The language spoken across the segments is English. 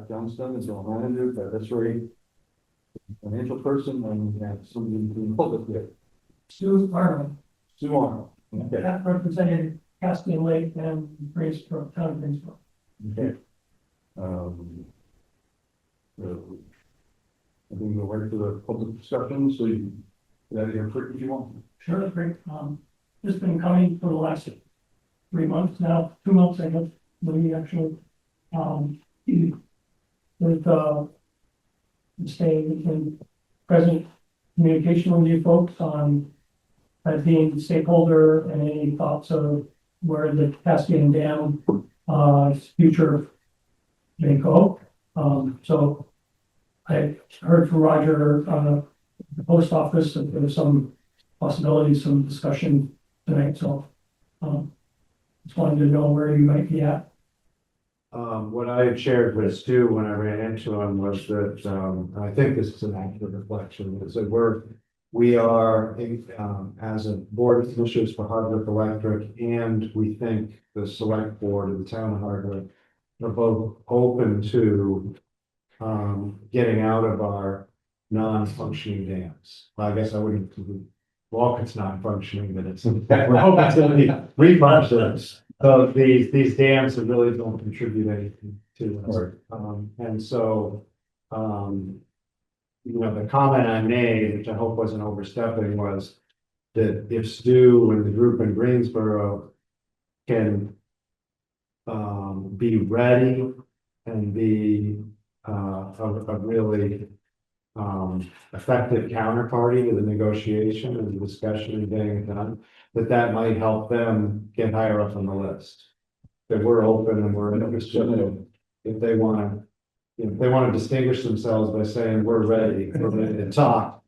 Johnston is our manager, but that's right. Financial person, and we have somebody to hold it with. Sue Arnold, Sue Arnold. Okay. that represented Caspian Lake and Greensboro, town of Greensboro. Okay. So I think we'll wait for the public discussion, so you, that here quick if you want. Sure, great. It's been coming for the last 3 months now, 2 months, I guess, maybe actually. With, staying in present communication with you folks on being a stakeholder and any thoughts of where the Caspian Dam, future may go. So I heard from Roger, the post office, that there was some possibilities, some discussion tonight, so, just wanted to know where you might be at. What I had shared with Stu when I ran into him was that, I think this is an accurate reflection, is that we are, as a board of commissioners for Hardwick Electric, and we think the select board of the town of Hardwick are both open to, getting out of our non-functioning dams. Well, I guess I wouldn't, Walcott's not functioning, but it's, we're hoping to be refunctioning. So these dams that really don't contribute anything to us. And so, the comment I made, which I hope wasn't overstepping, was that if Stu and the group in Greensboro can be ready and be a really effective counterparty to the negotiation and the discussion and getting it done, that might help them get higher up on the list. That we're open and we're interested if they want to, if they want to distinguish themselves by saying we're ready to talk,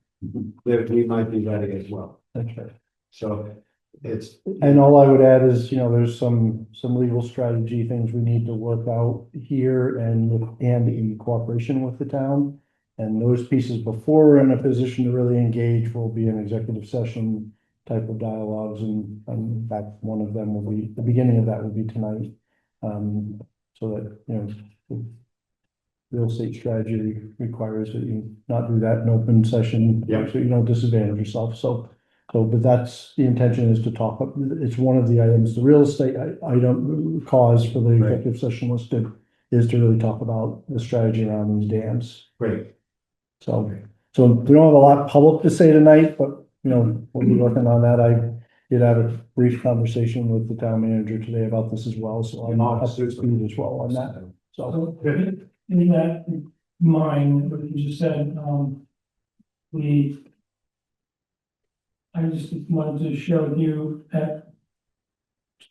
that we might be ready as well. That's right. So it's. And all I would add is, there's some legal strategy things we need to work out here and in cooperation with the town. And those pieces, before we're in a position to really engage, will be an executive session type of dialogues, and in fact, one of them will be, the beginning of that will be tonight. So that, real estate strategy requires that you not do that in open session. Yeah. So you don't disadvantage yourself. So, but that's the intention, is to talk. It's one of the items, the real estate item cause for the executive session listed is to really talk about the strategy around these dams. Great. So we don't have a lot public to say tonight, but we'll be working on that. I did have a brief conversation with the town manager today about this as well, so I'm up to speed as well on that. So In that mind, what you just said, I just wanted to share with you that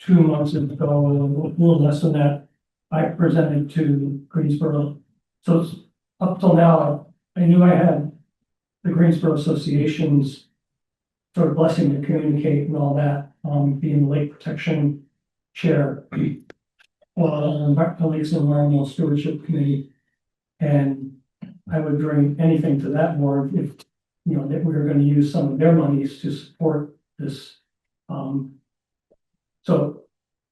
2 months ago, a little less than that, I presented to Greensboro. So up till now, I knew I had the Greensboro Association's sort of blessing to communicate and all that, being the lake protection chair, the Lakes and Environmental Stewardship Committee. And I would bring anything to that board if, that we were going to use some of their monies to support this. So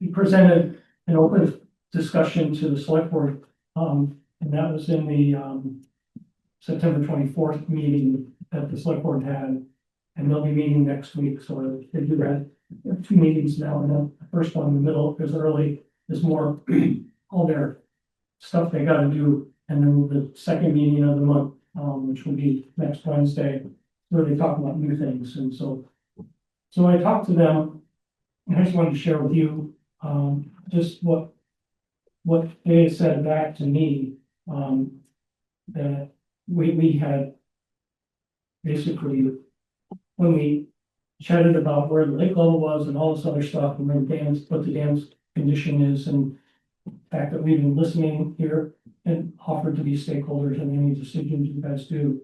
we presented an open discussion to the select board, and that was in the September 24th meeting that the select board had, and they'll be meeting next week. So they do that. There are 2 meetings now, and then the first one in the middle is early, is more all their stuff they got to do, and then the second meeting of the month, which will be next Wednesday, where they talk about new things. And so I talked to them, and I just wanted to share with you just what they said back to me, that we had basically, when we chatted about where the lake level was and all this other stuff, and where dams, what the dam's condition is, and the fact that we've been listening here and offered to be stakeholders in any decisions you guys do.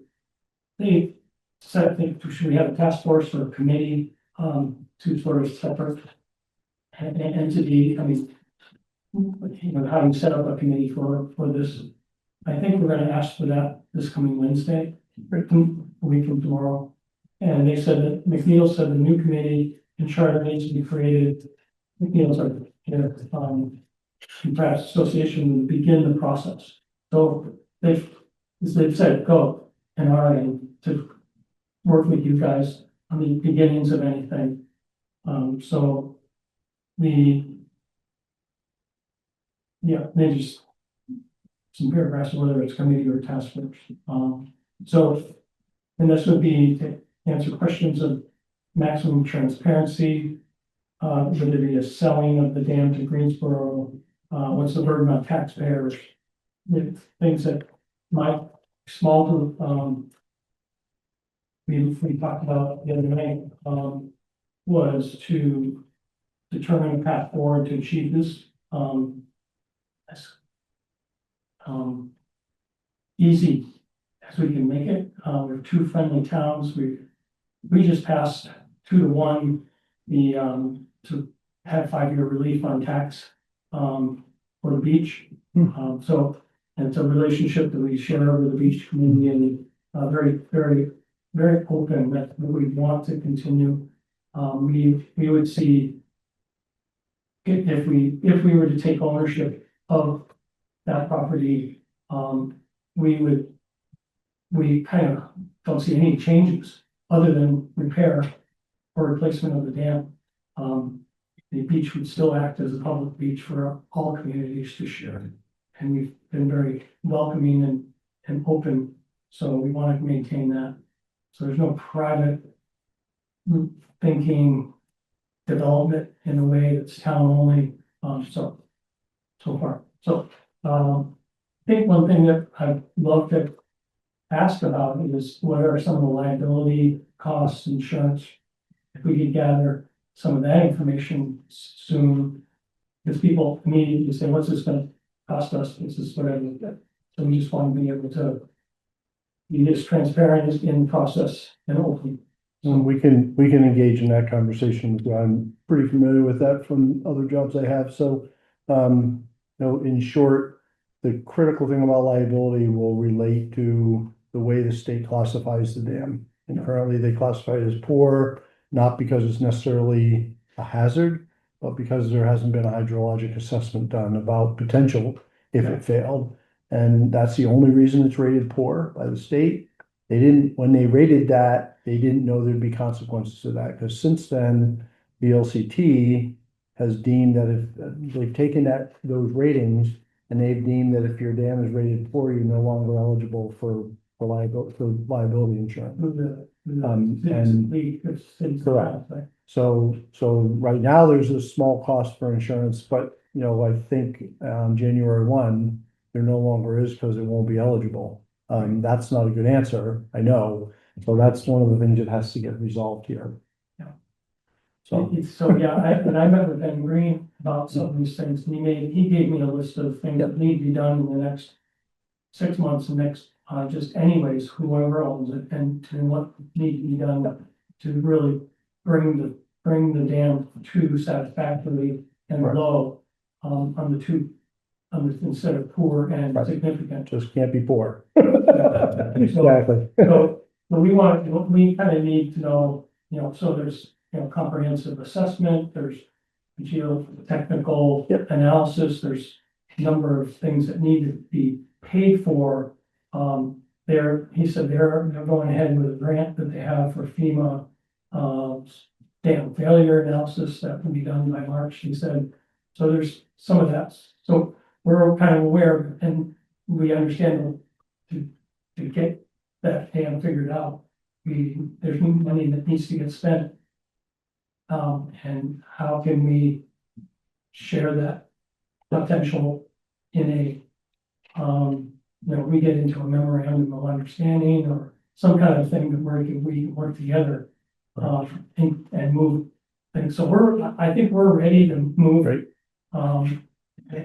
They said, I think, should we have a task force or a committee, to sort of separate entity? I mean, having set up a committee for this. I think we're going to ask for that this coming Wednesday, a week from tomorrow. And they said that McNeil said the new committee and charter needs to be created. McNeil's our perhaps association will begin the process. So they've said, go, and all right, to work with you guys on the beginnings of anything. So they just some paragraphs, whether it's committee or task force. So, and this would be to answer questions of maximum transparency. Would there be a selling of the dam to Greensboro? What's the burden on taxpayers? The things that might small, we talked about the other night, was to determine a path forward to achieve this, as, easy as we can make it. We're two friendly towns. We just passed 2-1, to have 5-year relief on tax, for the beach. So it's a relationship that we share with the beach community, and very, very, very open that we want to continue. We would see if we were to take ownership of that property, we kind of don't see any changes other than repair or replacement of the dam. The beach would still act as a public beach for all communities to share. And we've been very welcoming and open, so we want to maintain that. So there's no private thinking development in a way that's town only, so far. So, I think one thing that I'd love to ask about is what are some of the liability costs, insurance? If we could gather some of that information soon, because people immediately say, what's this gonna cost us? This is whatever. So we just want to be able to be as transparent in the process and open. And we can engage in that conversation. I'm pretty familiar with that from other jobs I have. So, in short, the critical thing about liability will relate to the way the state classifies the dam. And currently they classify it as poor, not because it's necessarily a hazard, but because there hasn't been a hydrologic assessment done about potential if it failed. And that's the only reason it's rated poor by the state. When they rated that, they didn't know there'd be consequences to that, because since then, the LCT has deemed that if they've taken those ratings, and they've deemed that if your dam is rated poor, you're no longer eligible for liability insurance. Correct. So right now, there's a small cost for insurance, but I think January 1, there no longer is, because it won't be eligible. That's not a good answer, I know. So that's one of the things that has to get resolved here. Yeah. So, I met with Ben Green about some of these things, and he gave me a list of things that need to be done in the next 6 months, and just anyways, whoever owns it, and what need to be done to really bring the dam to satisfactory and Right. low, instead of poor and Right. significant. just can't be poor. So, Exactly. we kind of need to know, so there's, comprehensive assessment, there's geotechnical Yep. analysis, there's a number of things that need to be paid for. He said they're going ahead with a grant that they have for FEMA, dam failure analysis that can be done by March, he said. So there's some of that. So we're kind of aware, and we understand to get that dam figured out, there's money that needs to get spent. And how can we share that potential in a, we get into a memorandum of understanding or some kind of thing that we can work together, and move things. So I think we're ready to move. Great.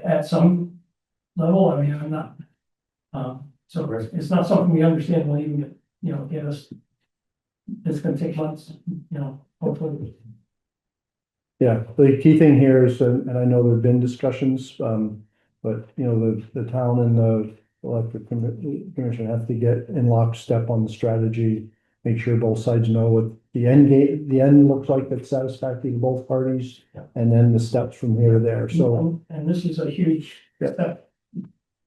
At some level, I mean, I'm not, so it's not something we understand will even get us, it's gonna take months, hopefully. Yeah, the key thing here is, and I know there've been discussions, but the town and the electric commission have to get in lockstep on the strategy. Make sure both sides know what the end looks like that's satisfactory to both parties, and then the steps from here to there. So, And this is a huge Yeah. step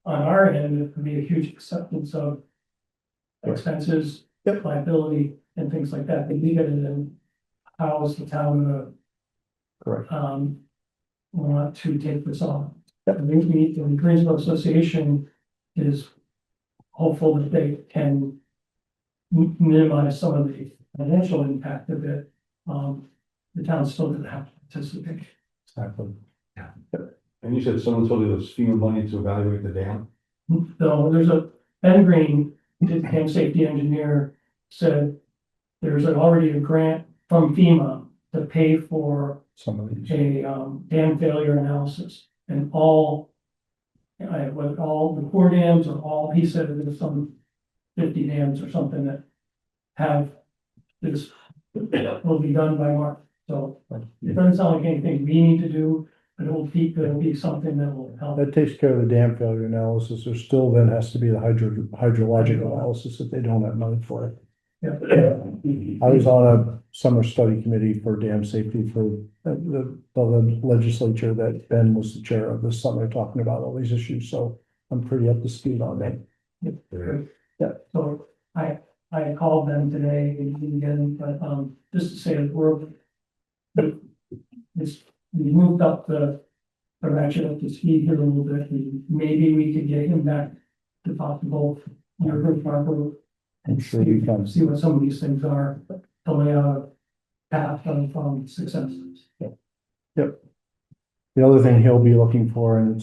on our end, it would be a huge acceptance of expenses, Yep. liability, and things like that. They leave it and then how is the town Correct. gonna want to take this on? Yep. The Greensboro Association is hopeful that they can minimize some of the financial impact of it. The town still doesn't have to participate. Exactly. And you said someone told you there was FEMA money to evaluate the dam? So there's Ben Green, the dam safety engineer, said there's already a grant from FEMA to pay for Some of these. a dam failure analysis and all the core dams are all, he said there's some 50 dams or something that have this will be done by March. So it doesn't sound like anything we need to do, but it'll be something that will help. That takes care of the dam failure analysis. There still then has to be the hydrologic analysis if they don't have money for it. Yeah. I was on a summer study committee for dam safety for the legislature that Ben was the chair of this summer, talking about all these issues, so I'm pretty up to speed on that. Yeah. So I called them today again, but just to say that we moved up the ratchet up to speed here a little bit, and maybe we could get him back to possible Harbor. I'm sure we can. See what some of these things are, to lay out a path of success. The other thing he'll be looking for, and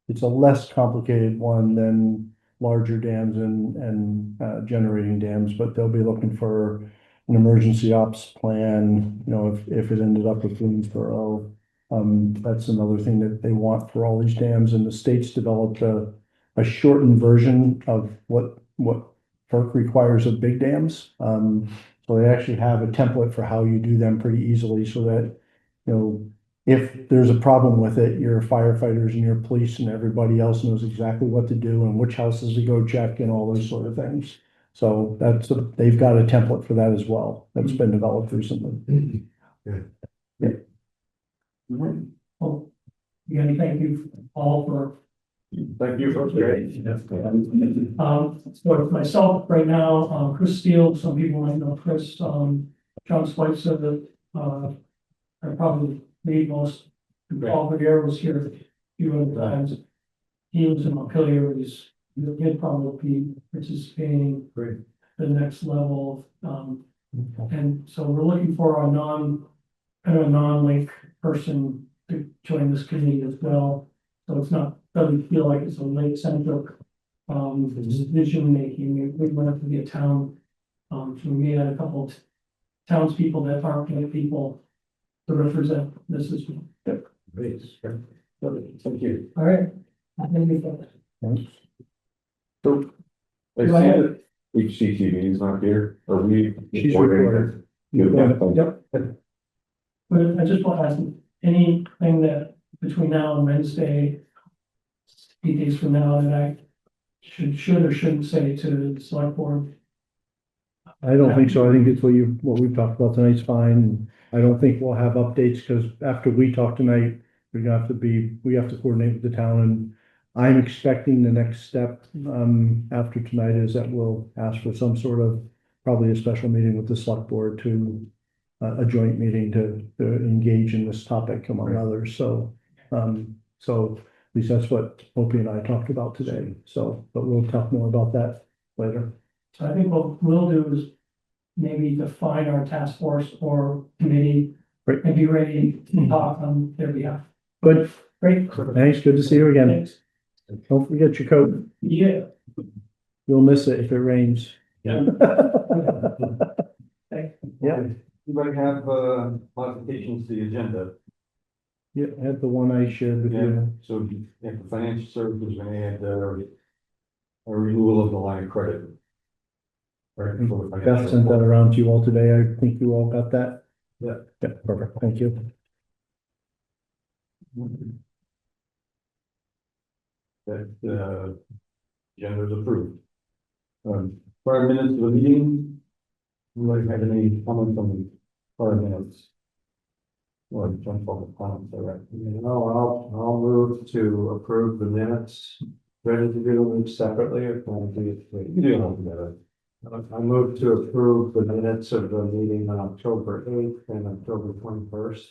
it's a less complicated one than larger dams and generating dams, but they'll be looking for an emergency ops plan, you know, if it ended up with Greensboro. That's another thing that they want for all these dams, and the state's developed a shortened version of what FERC requires of big dams. So they actually have a template for how you do them pretty easily, so that, you know, if there's a problem with it, your firefighters and your police and everybody else knows exactly what to do and which houses to go check and all those sort of things. So they've got a template for that as well. That's been developed recently. Well, again, thank you all for Thank you, that's great. for myself right now, Chris Steele, some people might know Chris, John Spicer, that, I probably made most, Paul Verrier was here a few other times. He was in Montpelier, he'd probably be participating Great. the next level, and so we're looking for a non-link person to join this committee as well. So it's not, doesn't feel like it's a lake centric, decision making. We want it to be a town. So we may add a couple of townspeople that aren't lake people to represent this as well. Great. Thank you. All right. Thank you for that. Thanks. So. I Do I see have- that HCTV is not here, or we. She's recorded. Yep. But I just want to ask, anything that between now and Wednesday, 8 days from now, that I should or shouldn't say to the select board? I don't think so. I think it's what we've talked about tonight's fine. I don't think we'll have updates, because after we talk tonight, we have to coordinate with the town, and I'm expecting the next step, after tonight is that we'll ask for some sort of, probably a special meeting with the select board to, a joint meeting to engage in this topic among others. So at least that's what Opie and I talked about today. So, but we'll talk more about that later. So I think what we'll do is maybe define our task force or committee Great. and be ready to talk on their behalf. Good. Great. Thanks. Good to see you again. Thanks. Don't forget your coat. Yeah. You'll miss it if it rains. Yeah. Thanks. Yeah. You might have, modifications to the agenda. Yeah, I had the one I shared with Yeah, you. so if the financial services, we're gonna add, a renewal of the line of credit. Right. for the Beth financial sent that report. around to you all today. I think you all got that. Yeah. Yeah, perfect. Thank you. That, agenda is approved. 5 minutes of the meeting. Anybody have any comments on the 5 minutes? Or jump off the comments, all right. No, I'll move to approve the minutes ready to do them separately or can I do it? You do it all together. I move to approve the minutes of the meeting on October 8th and October 21st.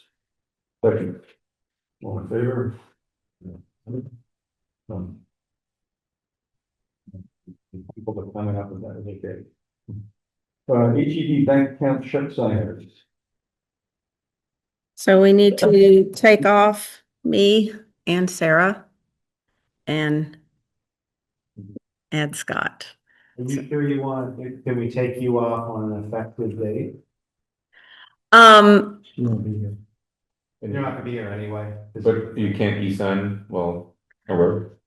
Second. All in favor? Um, People are coming up with that, okay. HEB bank account check signers. So we need to take off me and Sarah and add Scott. Are you sure you want, can we take you off on an effective date? She won't be here. You're not gonna be here anyway. But you can't e-sign, well, or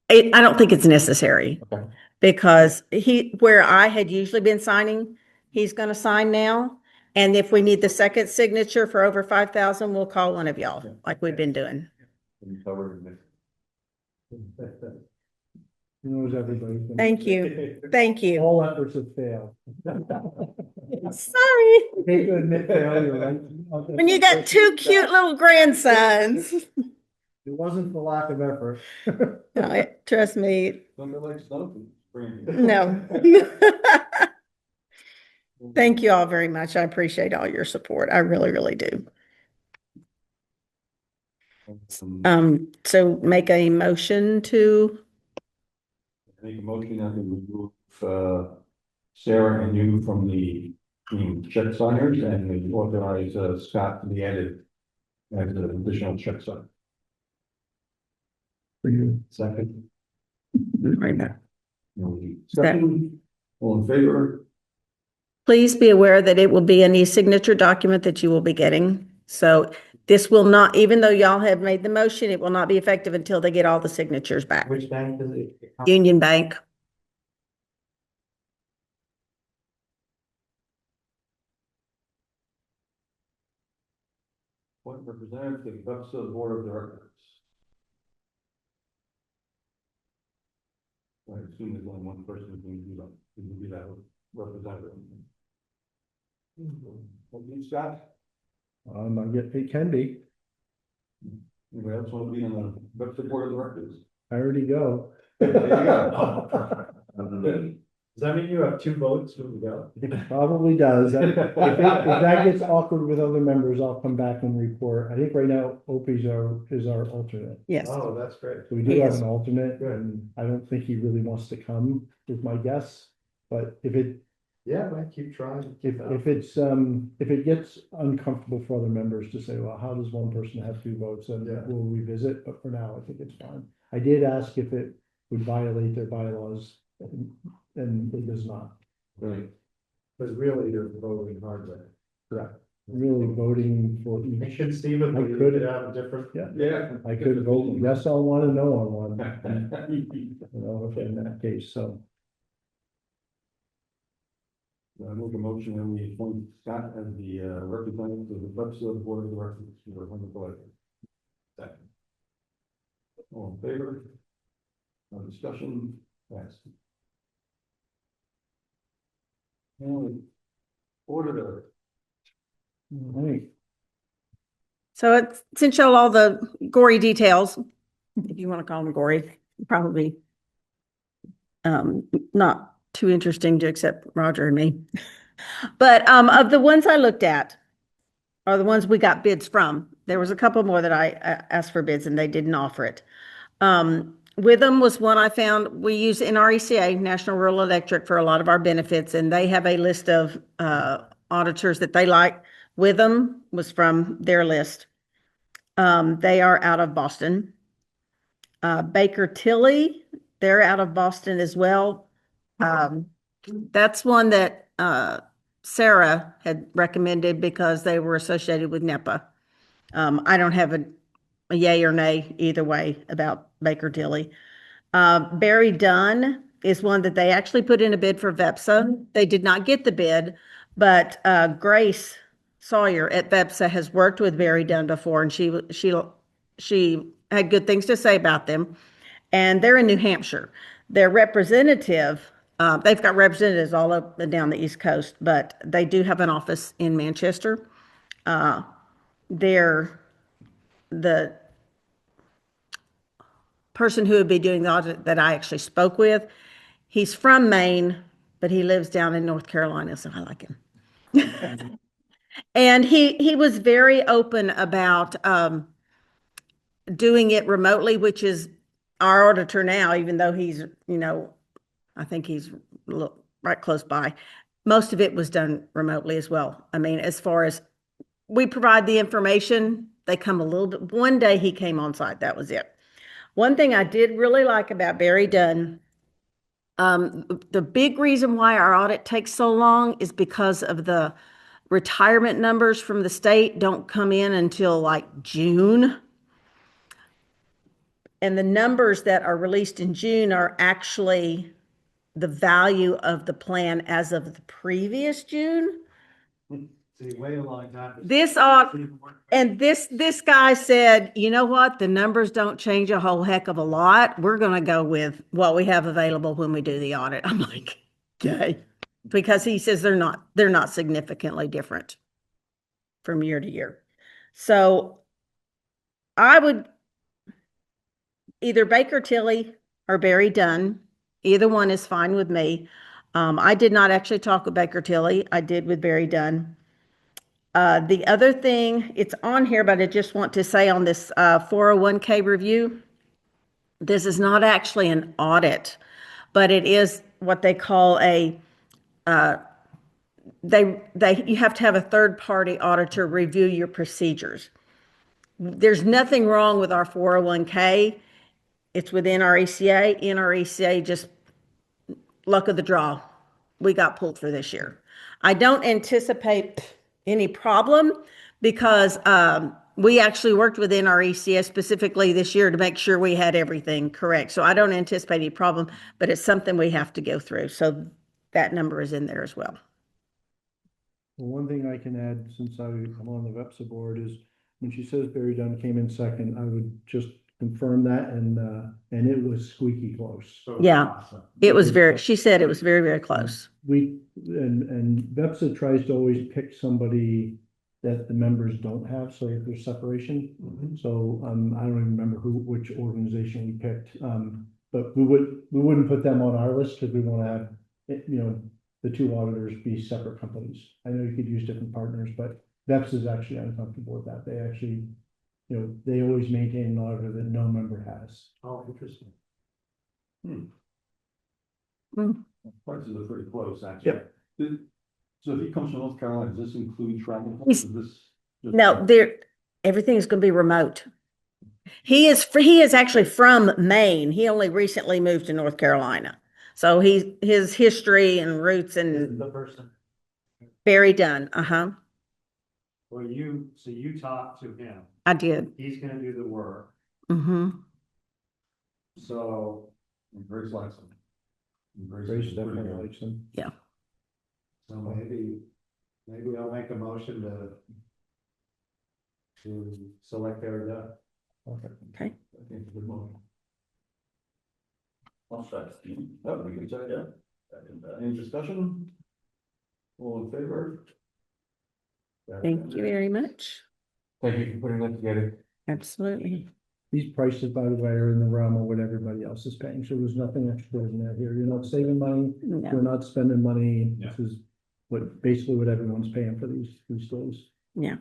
I don't think it's necessary. Okay. Because where I had usually been signing, he's gonna sign now. And if we need the second signature for over 5,000, we'll call one of y'all, like we've been doing. He knows everybody. Thank you. Thank you. All efforts have failed. Sorry. Hate to admit failure, right? When you got two cute little grandsons. It wasn't for lack of effort. No, trust me, Somebody like snow. no. Thank you all very much. I appreciate all your support. I really, really do. So make a motion to, Make a motion that we remove, Sarah and you from the check signers and we authorize, Scott to be added as an additional check signer. For you. Second. right now. Discussion, all in favor? Please be aware that it will be an e-signature document that you will be getting. So this will not, even though y'all have made the motion, it will not be effective until they get all the signatures back. Which bank does it? Union Bank. What representative to the Bucksville Board of Directors? I assume there's only one person who can do that, representative. Okay, Scott, I get, it can be. anybody else want to be on the Bucksville Board of Directors? I already go. There you go. Does that mean you have 2 votes to go? It probably does. If that gets awkward with other members, I'll come back and report. I think right now Opie's is our alternate. Yes. Oh, that's great. So we do have Yes. an alternate and I don't think he really wants to come, is my guess. But if Yeah, I keep trying. if it gets uncomfortable for other members to say, well, how does one person have 2 votes? And Yeah. we'll revisit, but for now, I think it's fine. I did ask if it would violate their bylaws and it does not. Right. Because really you're voting Hardwick. Correct. Really voting for I each. should Stephen, I we could- could have a different. Yeah. I could vote yes on one and no on one, you know, in that case, so. I move a motion that we appoint Scott as the representative of the Bucksville Board of Directors for the wonderful. Second. All in favor? No discussion, passed. And auditor. Right. So it's sent y'all all the gory details, if you want to call them gory, probably not too interesting to except Roger and me. But of the ones I looked at are the ones we got bids from. There was a couple more that I asked for bids and they didn't offer it. Witham was one I found. We use NRECA, National Rural Electric, for a lot of our benefits, and they have a list of auditors that they like. Witham was from their list. They are out of Boston. Baker Tilly, they're out of Boston as well. That's one that Sarah had recommended because they were associated with NEPA. I don't have a yay or nay either way about Baker Tilly. Barry Dunn is one that they actually put in a bid for VEPSA. They did not get the bid, but Grace Sawyer at VEPSA has worked with Barry Dunn before, and she had good things to say about them. And they're in New Hampshire. Their representative, they've got representatives all up and down the East Coast, but they do have an office in Manchester. person who would be doing the audit that I actually spoke with. He's from Maine, but he lives down in North Carolina, so I like him. And he was very open about doing it remotely, which is our auditor now, even though he's, I think he's right close by. Most of it was done remotely as well. I mean, as far as we provide the information, they come a little bit. One day he came on site, that was it. One thing I did really like about Barry Dunn, the big reason why our audit takes so long is because of the retirement numbers from the state don't come in until like June. And the numbers that are released in June are actually the value of the plan as of the previous June. See, way a long time. This guy said, you know what? The numbers don't change a whole heck of a lot. We're going to go with what we have available when we do the audit. I'm like, okay. Because he says they're not significantly different from year to year. So I would either Baker Tilly or Barry Dunn. Either one is fine with me. I did not actually talk with Baker Tilly. I did with Barry Dunn. The other thing, it's on here, but I just want to say on this 401k review, this is not actually an audit, but it is what they call a you have to have a third-party auditor review your procedures. There's nothing wrong with our 401k. It's with NRECA. NRECA just luck of the draw. We got pulled for this year. I don't anticipate any problem because we actually worked with NRECA specifically this year to make sure we had everything correct. So I don't anticipate any problem, but it's something we have to go through. So that number is in there as well. One thing I can add, since I'm on the VEPSA board, is when she says Barry Dunn came in second, I would just confirm that, and it was squeaky close. Yeah, it was she said it was very, very close. And VEPSA tries to always pick somebody that the members don't have, so if there's separation. So, I don't even remember which organization we picked. But we wouldn't put them on our list because we want to have, the two auditors be separate companies. I know you could use different partners, but VEPS is actually uncomfortable with that. They actually, they always maintain an auditor that no member has. Oh, interesting. Prices are pretty close, actually. Yep. So if he comes from North Carolina, does this include travel? He's- Is this just- No, everything is going to be remote. He is actually from Maine. He only recently moved to North Carolina. So his history and roots and The person, Barry Dunn. Uh-huh. well, you talked to him, I did. he's gonna do the work, Mm-hmm. so, Grace likes them. Grace definitely likes them. so maybe I'll make a motion to select Barry Dunn. Okay. I think it's a good motion. I'll second. That would be good, yeah. Any discussion? All in favor? Thank you very much. Thank you for putting that together. Absolutely. These prices, by the way, are in the realm of what everybody else is paying, so there's nothing extraordinary here. You're not saving money, No. you're not spending money. Yeah. This is basically what everyone's paying for these days. Yeah.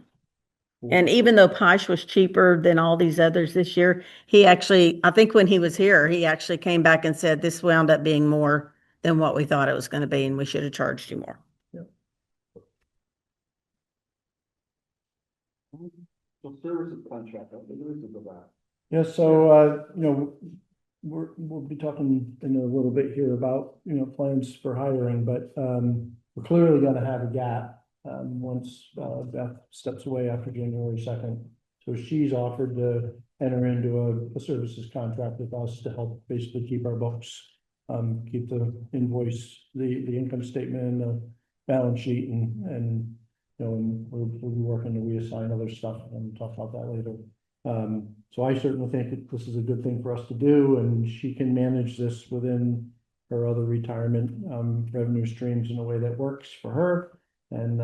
And even though Posh was cheaper than all these others this year, he actually, I think when he was here, he actually came back and said this wound up being more than what we thought it was going to be, and we should have charged you more. So services contract, I think this is about. Yeah, so, we'll be talking in a little bit here about, plans for hiring, but, we're clearly gonna have a gap, once, Beth steps away after January 2nd. So she's offered to enter into a services contract with us to help basically keep our books, keep the invoice, the income statement and the balance sheet and and we'll be working to reassign other stuff and talk about that later. So I certainly think that this is a good thing for us to do, and she can manage this within her other retirement revenue streams in a way that works for her. And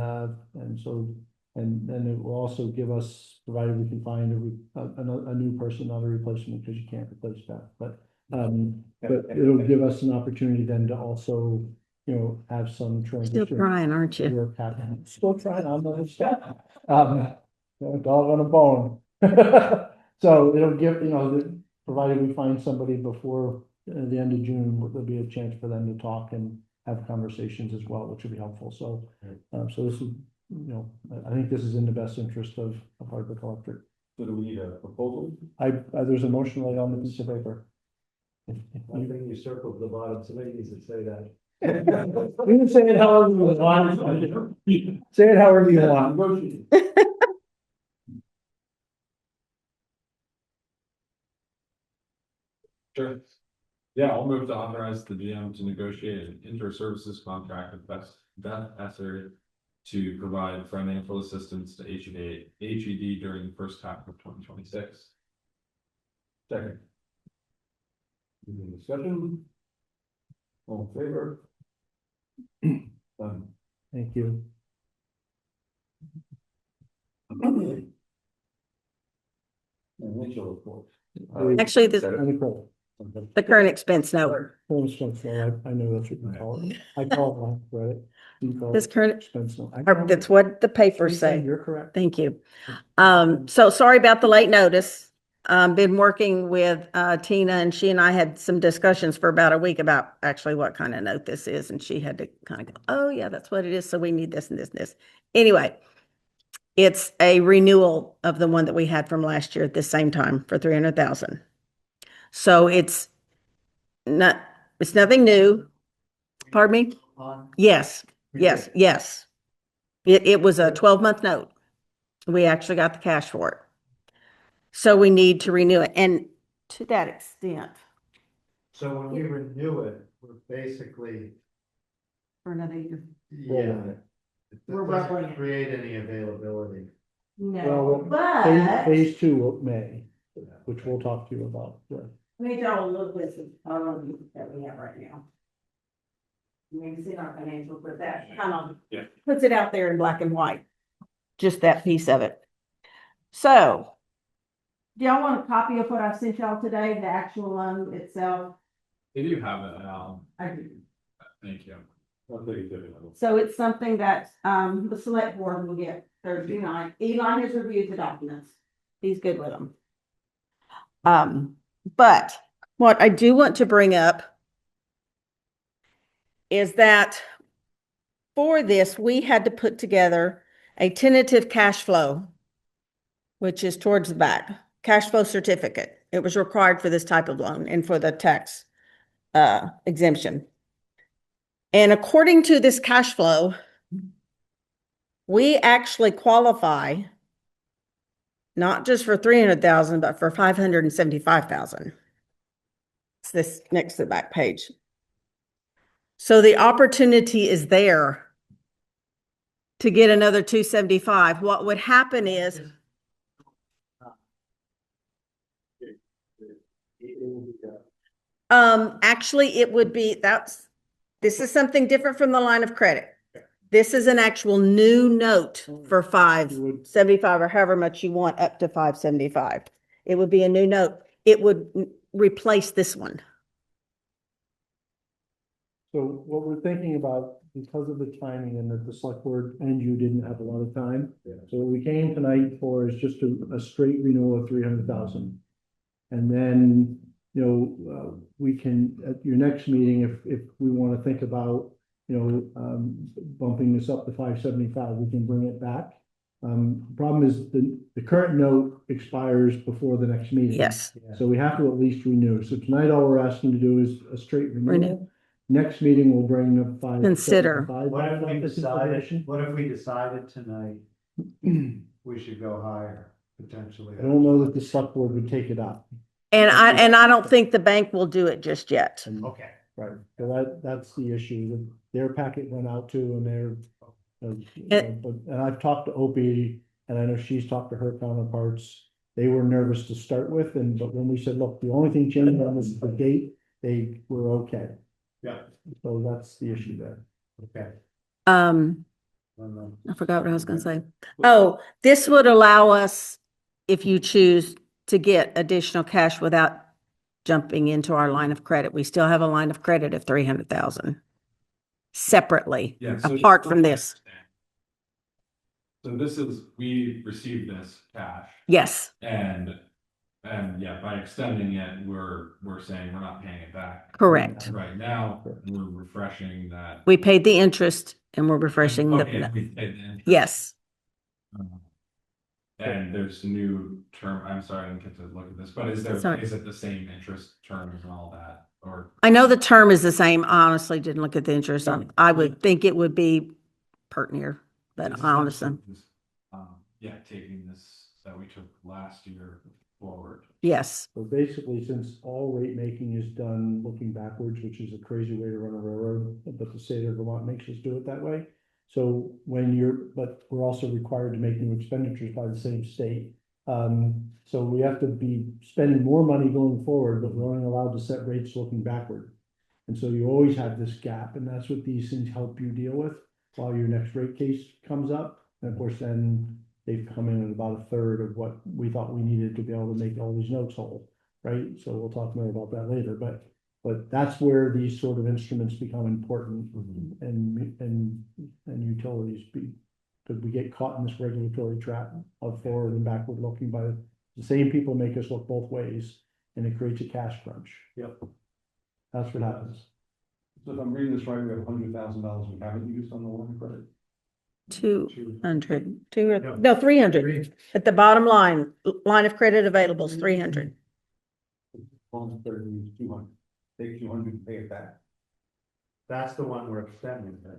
so And then it will also give us, provided we can find a new person, not a replacement, because you can't replace that, but it'll give us an opportunity then to also, have some Still transition. trying, aren't you? Work happening. Still trying, I'm not stop. Dog on a bone. So it'll give, provided we find somebody before the end of June, there'll be a chance for them to talk and have conversations as well, which will be helpful. So, so this is, I think this is in the best interest of Hardwick Electric. So do we need a proposal? There's a motion right on the piece of paper. I think you circled the bottom, somebody needs to say that. You can say it however you want. Say it however you want. Sure. Yeah, I'll move to authorize the GM to negotiate an inter-services contract with Beth Esser to provide financial assistance to HED during the first half of 2026. Second. Any discussion? All in favor? Done. Thank you. Initial report. Actually, the current expense note, I know that's what you call it. I call it credit. You call this it current, expense note. that's what the papers say. You're correct. Thank you. So sorry about the late notice. Been working with Tina, and she and I had some discussions for about a week about actually what kind of note this is, and she had to kind of go, oh yeah, that's what it is, so we need this and this and this. Anyway, it's a renewal of the one that we had from last year at the same time for 300,000. So it's nothing new. Pardon me? Yes, yes, yes. It was a 12-month note. We actually got the cash for it. So we need to renew it. And to that extent, So when we renew it, we're basically, for another year. yeah. It We're doesn't rubbing it. create any availability. No, Well, but Phase 2 of May, which we'll talk to you about. Yeah. let me draw a little list of that we have right now. You can see our financials, but that kind of puts it out there in black and white. Just that piece of it. So, do y'all want a copy of what I sent y'all today, the actual loan itself? If you have it, I do. thank you. So it's something that, the select board will get Thursday night. Eli has reviewed the documents. He's good with them. But what I do want to bring up is that for this, we had to put together a tentative cash flow, which is towards the back, cash flow certificate. It was required for this type of loan and for the tax exemption. And according to this cash flow, we actually qualify not just for 300,000, but for 575,000. It's this next to the back page. So the opportunity is there to get another 275. What would happen is, actually it would be, this is something different from the line of credit. This is an actual new note for 575 or however much you want up to 575. It would be a new note. It would replace this one. So what we're thinking about, because of the timing and that the select board and you didn't have a lot of time. Yeah. So what we came tonight for is just a straight renewal of 300,000. And then, we can, at your next meeting, if we want to think about, bumping this up to 575, we can bring it back. Problem is the current note expires before the next meeting. Yes. So we have to at least renew. So tonight, all we're asking to do is a straight renewal. Renew. Next meeting, we'll bring the 575. Consider. What if we decided tonight we should go higher potentially? I don't know that the select board would take it up. And I don't think the bank will do it just yet. Okay. Right, so that's the issue. Their packet went out too, and they're, and I've talked to Opie, and I know she's talked to her counterparts. They were nervous to start with, but when we said, look, the only thing changed on was the date, they were okay. Yeah. So that's the issue there. Okay. I forgot what I was gonna say. Oh, this would allow us, if you choose to get additional cash without jumping into our line of credit. We still have a line of credit of 300,000 separately, Yeah. so- apart from this. So this is, we received this cash Yes, and yeah, by extending it, we're saying we're not paying it back. correct. Right now, we're refreshing that. We paid the interest and we're refreshing Okay, the, we paid the interest. yes. And there's a new term, I'm sorry, I didn't get to look at this, but is there, Sorry. is it the same interest terms and all that, or? I know the term is the same. I honestly didn't look at the interest on, I would think it would be pertinent, but It's honestly, essentially just, yeah, taking this that we took last year forward. yes, So basically, since all rate making is done looking backwards, which is a crazy way to run a railroad, but the state of Vermont makes us do it that way. So but we're also required to make new expenditures by the same state. So we have to be spending more money going forward, but we're only allowed to set rates looking backward. And so you always have this gap, and that's what these things help you deal with while your next rate case comes up. And of course, then they've come in at about a third of what we thought we needed to be able to make all these notes whole, right? So we'll talk more about that later, but that's where these sort of instruments become important and utilities because we get caught in this regulatory trap of forward and backward looking by the same people make us look both ways, and it creates a cash crunch. Yep. That's what happens. So if I'm reading this right, we have $100,000 we haven't used on the line of credit. 200, no, 300. At the bottom line of credit available is 300. Line of credit, we use 200. Take 200 and pay it back. That's the one we're extending, then.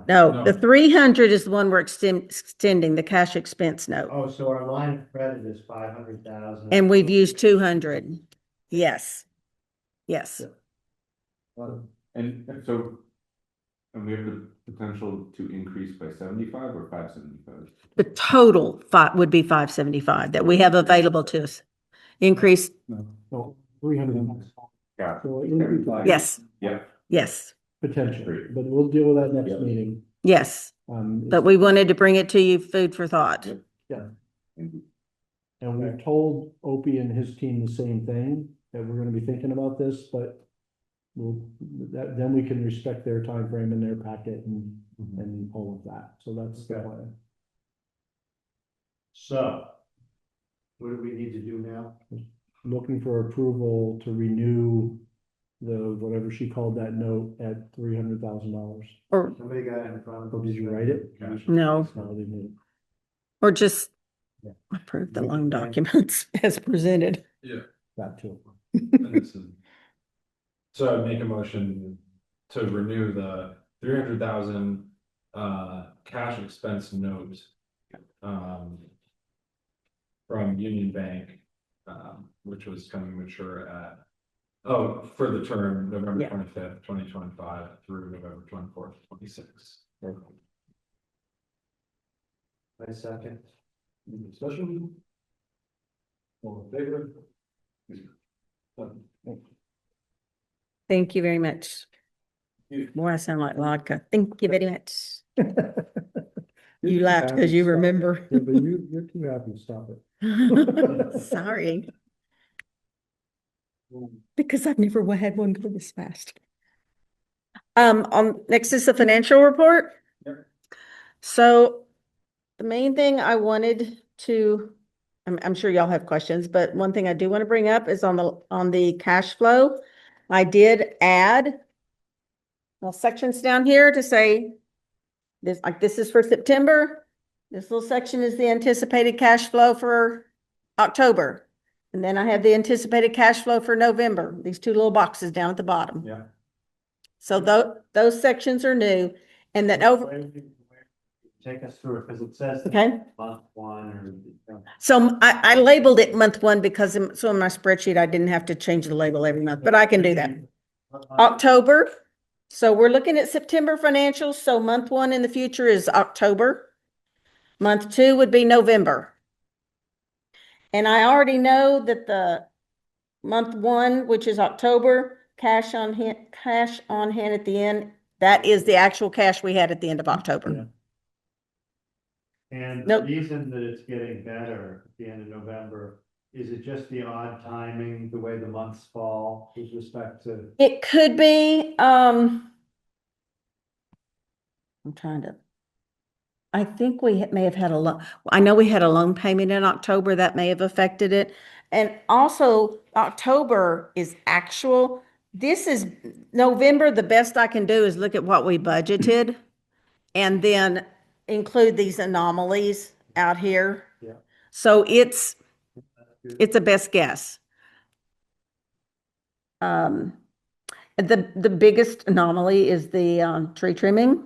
No, the 300 is the one we're extending, the cash expense note. Oh, so our line of credit is 500,000. And we've used 200. Yes. Yes. And so, and we have the potential to increase by 75 or 575? The total would be 575 that we have available to us. Increase, So 300. Yeah. So increase yes, Yeah. yes, potentially, but we'll deal with that next meeting. yes. But we wanted to bring it to you, food for thought. And we've told Opie and his team the same thing, that we're gonna be thinking about this, but then we can respect their time frame and their packet and all of that. So that's the Okay. plan. So, what do we need to do now? Looking for approval to renew whatever she called that note at $300,000. Or, Somebody got it in front of Or them. did you write it? no, No, they didn't. or just Yeah. approve the loan documents as presented. That too. And this is- So I make a motion to renew the 300,000 cash expense note from Union Bank, which was coming mature for the term November Yeah. 25th, 2025 through November 24th, 26. My second. Any discussion? All in favor? Thank you very much. Boy, I sound like vodka. Thank you very much. You laughed because you remember. Yeah, but you're too happy to stop it. Sorry. Because I've never had one go this fast. Next is the financial report. Yep. So the main thing I wanted to, I'm sure y'all have questions, but one thing I do want to bring up is on the cash flow. I did add sections down here to say this is for September. This little section is the anticipated cash flow for October. And then I have the anticipated cash flow for November, these two little boxes down at the bottom. Yeah. So those sections are new and then Take us through it, because it says. okay. Month one or. So I labeled it month one because in my spreadsheet, I didn't have to change the label every month, but I can do that. October. So we're looking at September financials. So month one in the future is October. Month two would be November. And I already know that the month one, which is October, cash on hand at the end, that is the actual cash we had at the end of October. Yeah. And the Nope. reason that it's getting better at the end of November, is it just the odd timing, the way the months fall with respect to? It could be, I'm trying to. I think we may have had a loan, I know we had a loan payment in October that may have affected it. And also October is actual. This is November. The best I can do is look at what we budgeted and then include these anomalies out here. Yeah. So it's a best guess. The biggest anomaly is the tree trimming,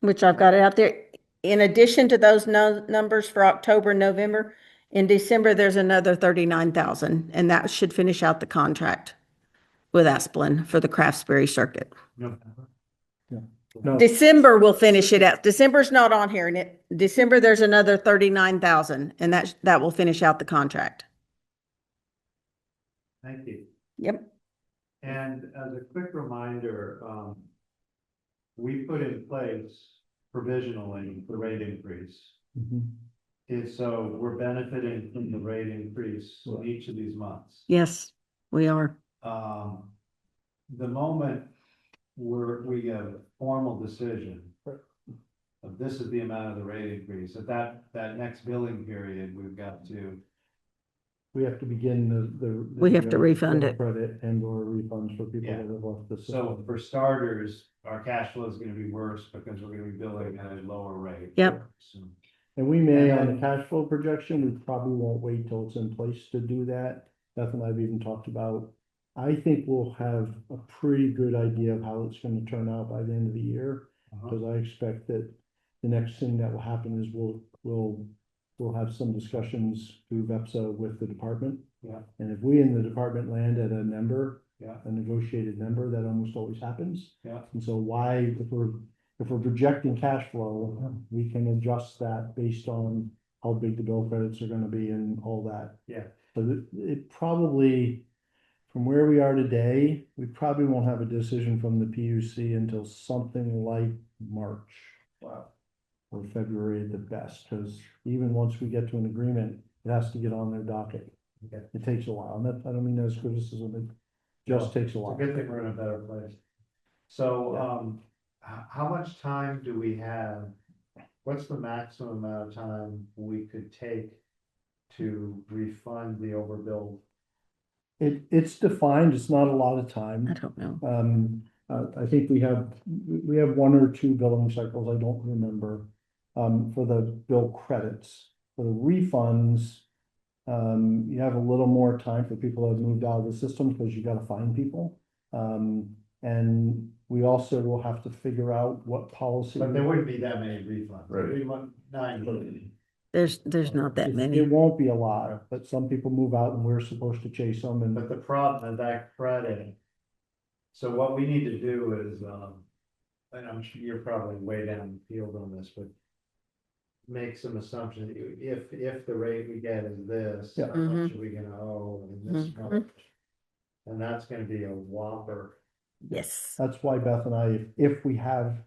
which I've got it out there. In addition to those numbers for October, November, in December, there's another 39,000, and that should finish out the contract with Asplin for the Craftsbury circuit. November? No, December will finish it out. December's not on here, and December, there's another 39,000, and that will finish out the contract. Thank you. Yep. And as a quick reminder, we put in place provisionally the rate increase. mhm. And so we're benefiting from the rate increase in each of these months. Yes, we are. The moment we have a formal decision of this is the amount of the rate increase, at that next billing period, we've got to. We have to begin the. We have to refund it. Credit and or refunds for people Yeah. that have left the So system. for starters, our cash flow is gonna be worse because we're gonna be billing at a lower rate. Yep. So, And we may, And on then- the cash flow projection, we probably won't wait till it's in place to do that. Beth and I have even talked about, I think we'll have a pretty good idea of how it's gonna turn out by the end of the year. Because I expect that the next thing that will happen is we'll have some discussions through VEPSA with the department. Yeah. And if we in the department land at a number, Yeah. a negotiated number, that almost always happens. Yeah. And so why, if we're projecting cash flow, we can adjust that based on how big the bill credits are gonna be and all that. Yeah. But it probably, from where we are today, we probably won't have a decision from the PUC until something like March. Wow. Or February at the best, because even once we get to an agreement, it has to get on their docket. Okay. It takes a while, and that, I don't mean that as criticism, it just takes a It's a while. good thing we're in a better place. So, how much time do we have? What's the maximum amount of time we could take to refund the overbill? It's defined, it's not a lot of time. I don't know. I think we have one or two billing cycles, I don't remember, for the bill credits. For the refunds, you have a little more time for people that have moved out of the system, because you gotta find people. And we also will have to figure out what policy. But there wouldn't be that many refunds. Right. We want 90. There's not that It many. won't be a lot, but some people move out and we're supposed to chase them and. But the problem is that credit. So what we need to do is, and I'm sure you're probably way down the field on this, but. Make some assumptions, if the rate we get is this, Yeah. how much are we gonna owe in this Mhm. month? And that's gonna be a whopper. Yes. That's why Beth and I, if we have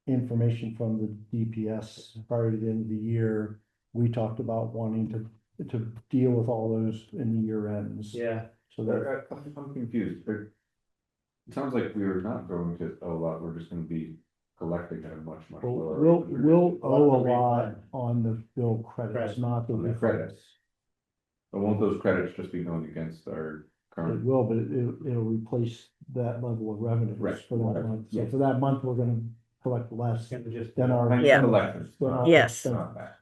information from the DPS prior to the end of the year, we talked about wanting to deal with all those in the year ends. Yeah, So that, I'm confused, but it sounds like we are not going to owe a lot, we're just gonna be collecting at a much lower. we'll owe a the lot refund. on the bill credits, Credit. not the On the refunds. credits. But won't those credits just be going against our It current? will, but it'll replace that level of revenue Right. for that month. So Yeah. for that month, we're gonna collect less it's gonna just. than our. Yeah. Collectors. than our Yes. expenses, Not that,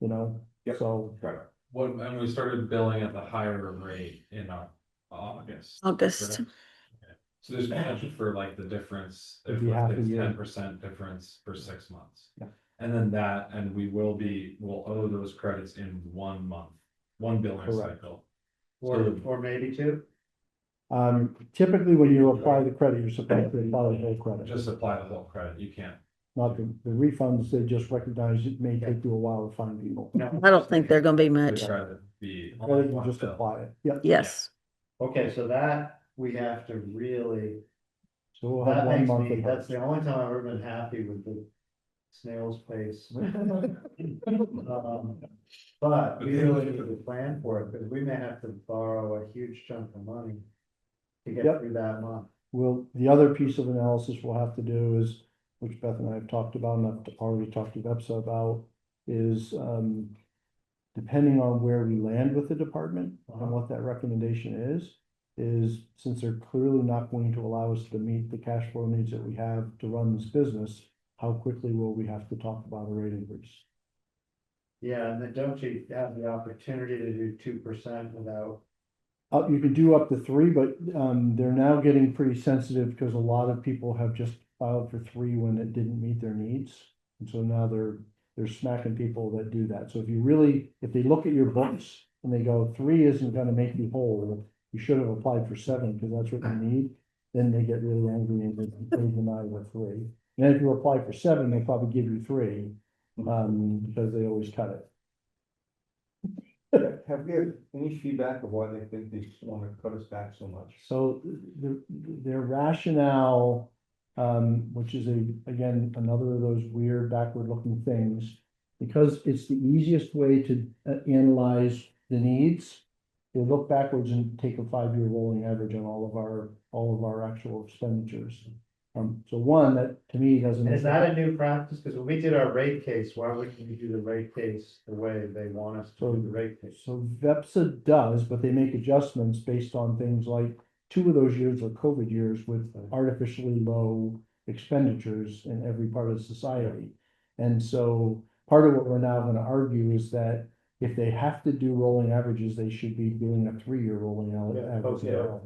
You know, Yep. so. got it. And we started billing at the higher rate in August. August. correct? Okay. So there's potential for like the difference, It'd if be half a it's year. 10% difference for 6 months. Yeah. And then and we'll owe those credits in 1 month, one billing Correct. cycle. Or maybe two. Typically, when you apply the credit, you're supposed to apply the whole credit. Just apply the whole credit, you can't. Not the refunds, they just recognize it may take you a while to find people. I don't think they're gonna be The much. credit be. Or you one just bill. apply it, yep. Yes. Okay, so that we have to really, So we'll have that one makes month. me, of that's those. the only time I've ever been happy with the snail's pace. But we really need to plan for it, because we may have to borrow a huge chunk of money to get Yep. through that month. Well, the other piece of analysis we'll have to do is, which Beth and I have talked about, and I've already talked to Vepsa about, is, depending on where we land with the department and what that recommendation is since they're clearly not going to allow us to meet the cash flow needs that we have to run this business, how quickly will we have to talk about a rate increase? Yeah, and then don't you have the opportunity to do 2% without? You could do up to 3, but, they're now getting pretty sensitive because a lot of people have just filed for 3 when it didn't meet their needs. And so now they're smacking people that do that. So if they look at your books and they go, 3 isn't gonna make you whole, you should have applied for 7 because that's what you need, then they get really angry and they deny the 3. And if you apply for 7, they'll probably give you 3, because they always cut it. Have you had any feedback of why they think they want to cut us back so much? So their rationale, which is again, another of those weird backward looking things, because it's the easiest way to analyze the needs. They look backwards and take a 5-year rolling average on all of our actual expenditures. So one, that to me doesn't. Is that a new practice? Because when we did our rate case, why wouldn't we do the rate case the way they want us to do the rate case? So VEPSA does, but they make adjustments based on things like 2 of those years are COVID years with artificially low expenditures in every part of society. And so part of what we're now gonna argue is that if they have to do rolling averages, they should be doing a 3-year rolling average. yeah.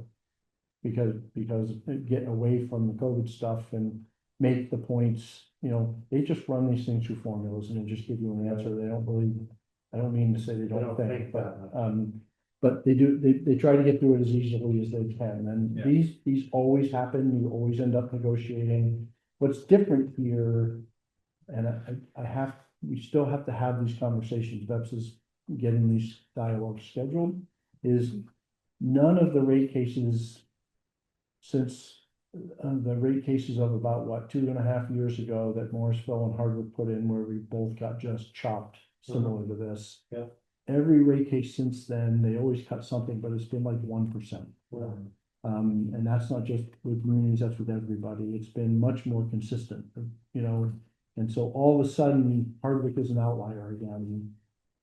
Because getting away from the COVID stuff and make the points, they just run these things through formulas and they just give you an answer. They don't believe, I don't mean to say they don't think, but they do, they try to get through it as easily as they can. And Yeah. these always happen. You always end up negotiating. What's different here, and we still have to have these conversations. VEPS is getting these dialogues scheduled, is none of the rate cases since the rate cases of about 2.5 years ago that Morrisville and Hardwick put in, where we both got just chopped similar to this. Yeah. Every rate case since then, they always cut something, but it's been like 1%. And that's not just with communities, that's with everybody. It's been much more consistent, and so all of a sudden Hardwick is an outlier again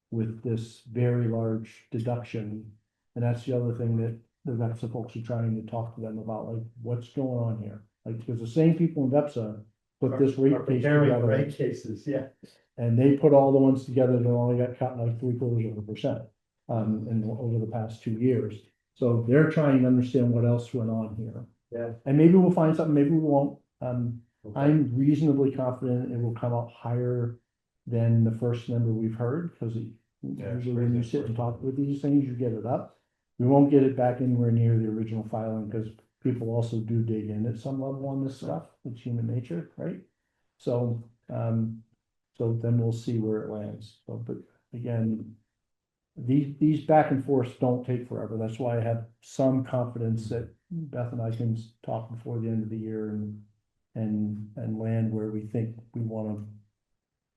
with this very large deduction. And that's the other thing that the VEPSA folks are trying to talk to them about, like, what's going on here? Like, because the same people in VEPSA put this rate case together. Rate cases, yeah. And they put all the ones together that only got cut like 0.75%, over the past 2 years. So they're trying to understand what else went on here. Yeah. And maybe we'll find something, maybe we won't. I'm reasonably confident it will come out higher than the first number we've heard, because usually when you sit and talk with these things, you get it up. We won't get it back anywhere near the original filing, because people also do dig in at some level on this stuff. It's human nature, right? So, so then we'll see where it lands. So, but again, these back and forths don't take forever. That's why I have some confidence that Beth and I can talk before the end of the year and land where we think we want to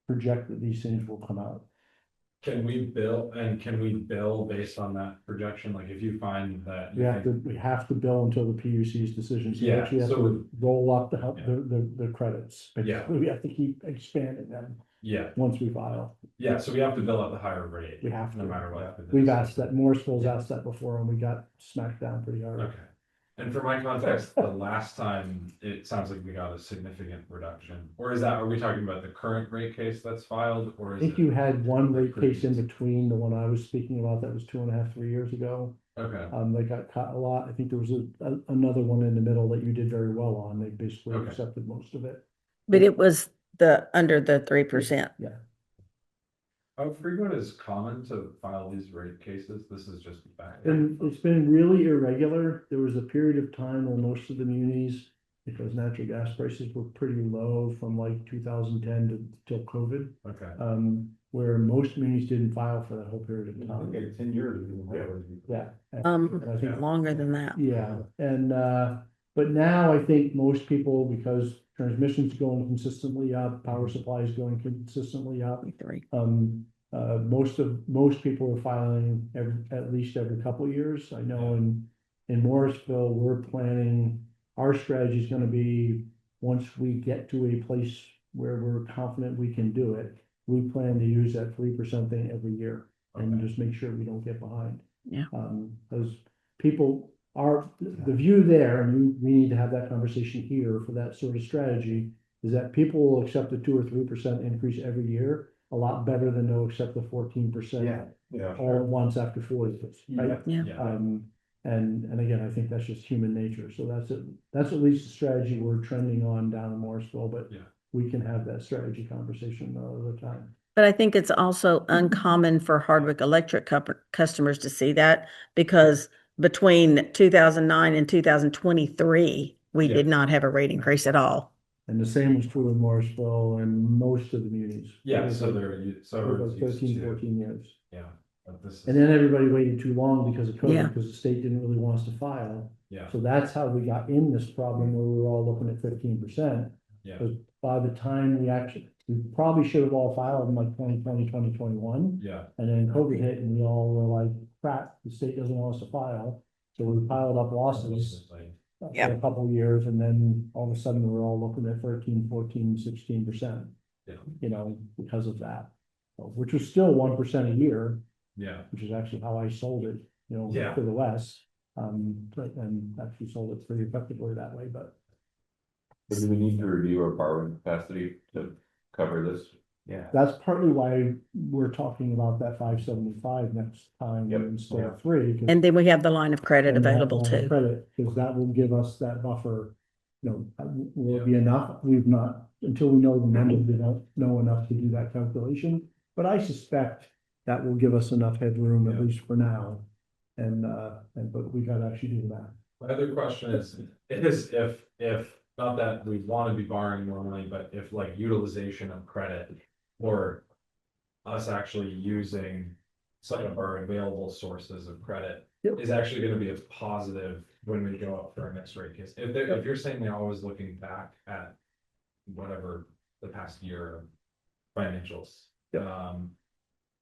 project that these things will come out. Can we bill based on that projection? Like if you find that. We have to bill until the PUC's decision. So we Yeah, actually have so to roll up the Yeah. the credits. Yeah. We have to keep expanding them Yeah, once we file. yeah, so we have to bill at the higher rate. We have to. No matter what. We've asked that, Morrisville's asked that before and we got smacked down pretty hard. Okay. And for my context, the last time, it sounds like we got a significant reduction, or are we talking about the current rate case that's filed, or I is think it? you had one rate case in between the one I was speaking about that was 2.5, 3 years ago. Okay, They got cut a lot. I think there was another one in the middle that you did very well on. They basically Okay. accepted most of it. But it was under the 3%. Yeah. how frequent is common to file these rate cases? This is just back. It's been really irregular. There was a period of time when most of the munis, because natural gas prices were pretty low from like 2010 till COVID, Okay, where most munis didn't file for that whole period of time. Okay, 10 years. Yeah. Longer than that. Yeah, and But now I think most people, because transmission's going consistently up, power supply is going consistently up. Three. Most people are filing at least every couple of years. I know in Morrisville, we're planning, our strategy is gonna be, once we get to a place where we're confident we can do it, we plan to use that 3% thing every year and Okay. just make sure we don't get behind. Yeah. Because people are, the view there, and we need to have that conversation here for that sort of strategy, is that people will accept a 2 or 3% increase every year, a lot better than they'll accept the 14% Yeah. all at once after 4 years, right? Yeah. Yeah. And again, I think that's just human nature, so that's at least the strategy we're trending on down in Morrisville, but Yeah. we can have that strategy conversation another time. But I think it's also uncommon for Hardwick Electric customers to see that, because between 2009 and 2023, we Yeah. did not have a rate increase at all. And the same was true in Morrisville and most of the munis. Yeah, It was so like- they're, so it was we're like used 13, to, 14 years. yeah, but this And is, then everybody waited too long because of Yeah. COVID, because the state didn't really want us to file. yeah, So that's how we got in this problem where we were all looking at 15%. yeah, Because by the time we probably should have all filed in like 2020, 2021. yeah, And then COVID hit and we all were like, crap, the state doesn't want us to file. So we piled up losses like, for Yeah. a couple of years, and then all of a sudden we're all looking at 13, 14, 16%. Yeah. You know, because of that, which was still 1% a year, yeah, which is actually how I sold it, you know, Yeah. to the west. And actually sold it pretty effectively that way, but So do we need to review our borrowing capacity to cover this? Yeah. that's partly why we're talking about that 575 next time Yep. instead of 3. 'cause And then we have the line of credit then that available line of too. Credit, because that will give us that buffer, you know, will Yeah. be enough. We've not, until we know the numbers, we don't know enough to do that calculation. But I suspect that will give us enough headroom, at Yeah. least for now. But we gotta actually do that. my other question is if, not that we want to be borrowing more money, but if like utilization of credit or us actually using some of our available sources of credit Yep. is actually gonna be a positive when we go up for our next rate case. If you're saying they're always looking back at whatever the past year of financials,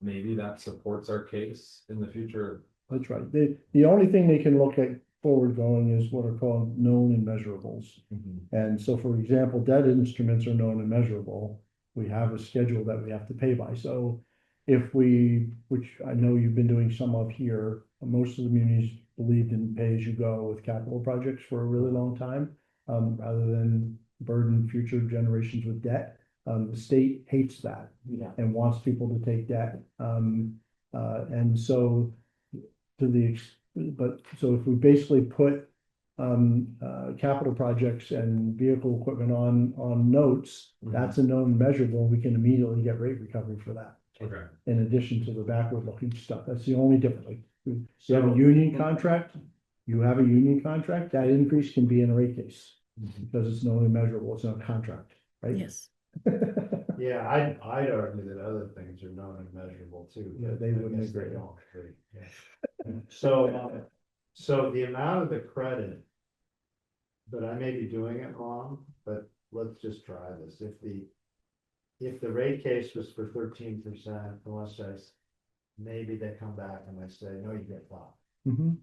maybe that supports our case in the future. That's right. The only thing they can look at forward going is what are called known and measurables. And so, for example, debt instruments are known and measurable. We have a schedule that we have to pay by. So if we, which I know you've been doing some of here, most of the munis believed in pay-as-you-go with capital projects for a really long time, rather than burden future generations with debt. The state hates that and wants people to take debt. And so so if we basically put capital projects and vehicle equipment on notes, that's a known measurable, we can immediately get rate recovery for that. Okay. In addition to the backward looking stuff, that's the only difference. Like, you have a So- union contract, that increase can be in a rate case. Because it's known and measurable, it's not a contract, right? Yes. Yeah, I'd argue that other things are known and measurable too. Yeah, but they I wouldn't guess they agree. don't agree. Yeah. So the amount of the credit. But I may be doing it wrong, but let's just try this. If the rate case was for 13%, unless maybe they come back and they say, no, you get 5. Mhm.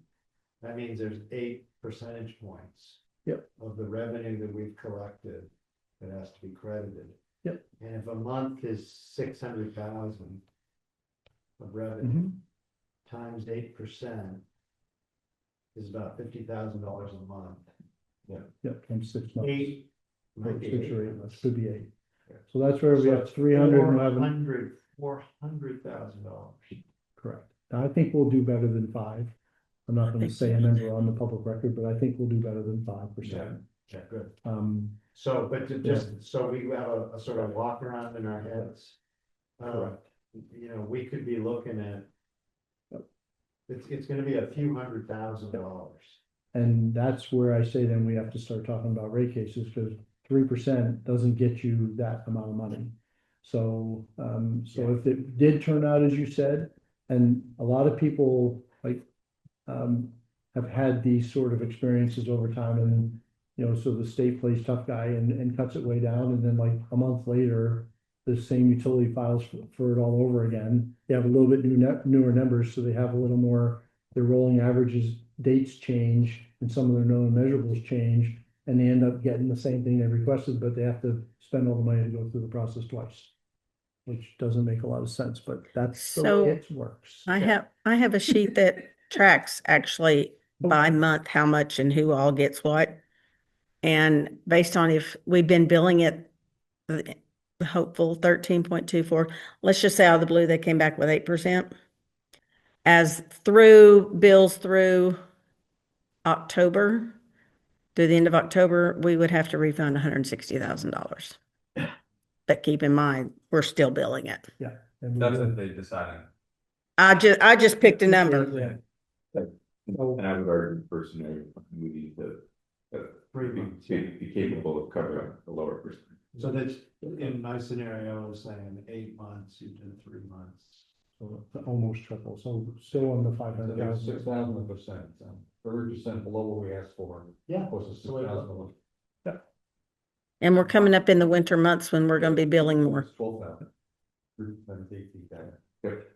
That means there's 8 percentage points. Yep. Of the revenue that we've collected that has to be credited. Yep. And if a month is 600,000 of revenue, Mhm. times 8% is about $50,000 a month. Yep, from 6 months. 8. might be 6 or 8 8 months, could be 8. So that's where we have So 311. $400,000. Correct. Now, I think we'll do better than 5. I'm not gonna think say a we will number too. on the public record, but I think we'll do better than 5%. Yeah, good. So So we have a sort of walk around in our heads. Correct. You know, we could be looking at. It's gonna be a few $100,000. And that's where I say then we have to start talking about rate cases, because 3% doesn't get you that amount of money. So, if it did turn out as you said, and a lot of people like, have had these sort of experiences over time, and You know, so the state plays tough guy and cuts it way down, and then like a month later, the same utility files for it all over again. They have a little bit newer numbers, so they have a little more, their rolling averages, dates change, and some of their known measurables change. And they end up getting the same thing they requested, but they have to spend all the money to go through the process twice. Which doesn't make a lot of sense, but that's the So, way it works. I have a sheet that tracks actually by month, how much and who all gets what. And based on if we've been billing it, the hopeful 13.24, let's just say out of the blue, they came back with 8%. As through bills through October, through the end of October, we would have to refund $160,000. But keep in mind, we're still billing it. Yeah. And we That's will- if they decide. I just picked a number. Yeah. So, And I would argue personally, we need to. 3 months. Be capable of covering a lower percentage. So that's, in my scenario, I was saying 8 months, you did 3 months. so it's almost triple, so still on the 500,000. 6,000%, 30% below what we asked for. Yeah. Plus the 6,000. And we're coming up in the winter months when we're gonna be billing more. 12,000. 3% take that.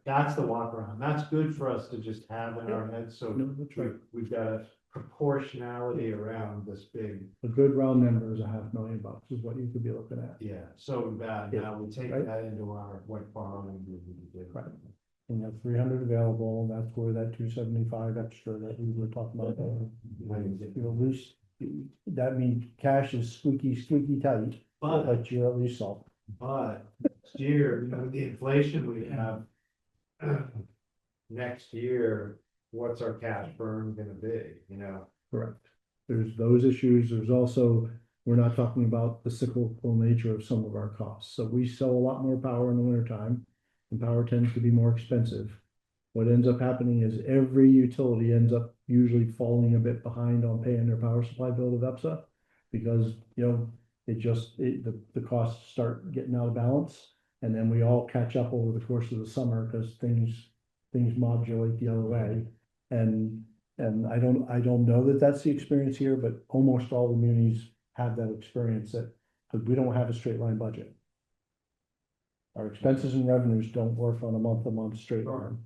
That's the walk around. That's good for us to just have in our heads, so No, that's right. we've got a proportionality around this big. A good round number is $500,000 is what you could be looking at. Yeah, so bad. Yeah, Now we take right. that into our, what borrowing we do. Right. And you have 300 available, that's where that 275 extra that we were talking about. You know, at least, that means cash is squeaky tight, but you're at least solved. But next year, you know, the inflation we have. Next year, what's our cash burn gonna be, you know? Correct. There's those issues. There's also, we're not talking about the cyclical nature of some of our costs. So we sell a lot more power in the winter time, and power tends to be more expensive. What ends up happening is every utility ends up usually falling a bit behind on paying their power supply bill to VEPSA. Because, you know, the costs start getting out of balance. And then we all catch up over the course of the summer because things modulate the other way. And I don't know that that's the experience here, but almost all the munis have that experience that, because we don't have a straight line budget. Our expenses and revenues don't work on a month-to-month straight line.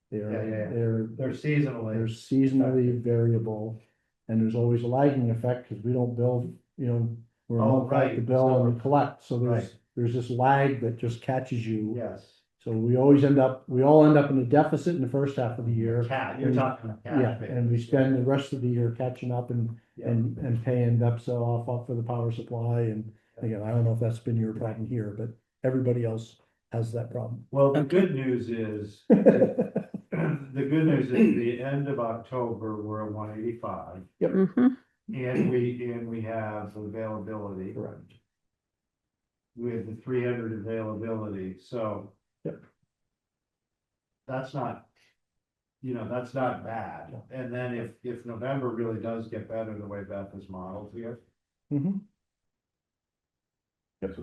They're They're seasonally. they're seasonally variable, and there's always a lagging effect because we don't bill, you know, we're a Oh, month out to right. bill and we collect, so Right. there's this lag that just catches you. Yes. So we all end up in a deficit in the first half of the year. You're talking cash. Yeah, and we spend the rest of the year catching up and paying VEPSA off for the power supply, and again, I don't know if that's been your problem here, but everybody else has that problem. Well, the good news is, the good news is the end of October, we're at 185, Mhm. and we have availability. Correct. We have the 300 availability, so. Yep. That's not, you know, that's not bad. And then if November really does get better the way Beth has modeled here. Mhm. Yes,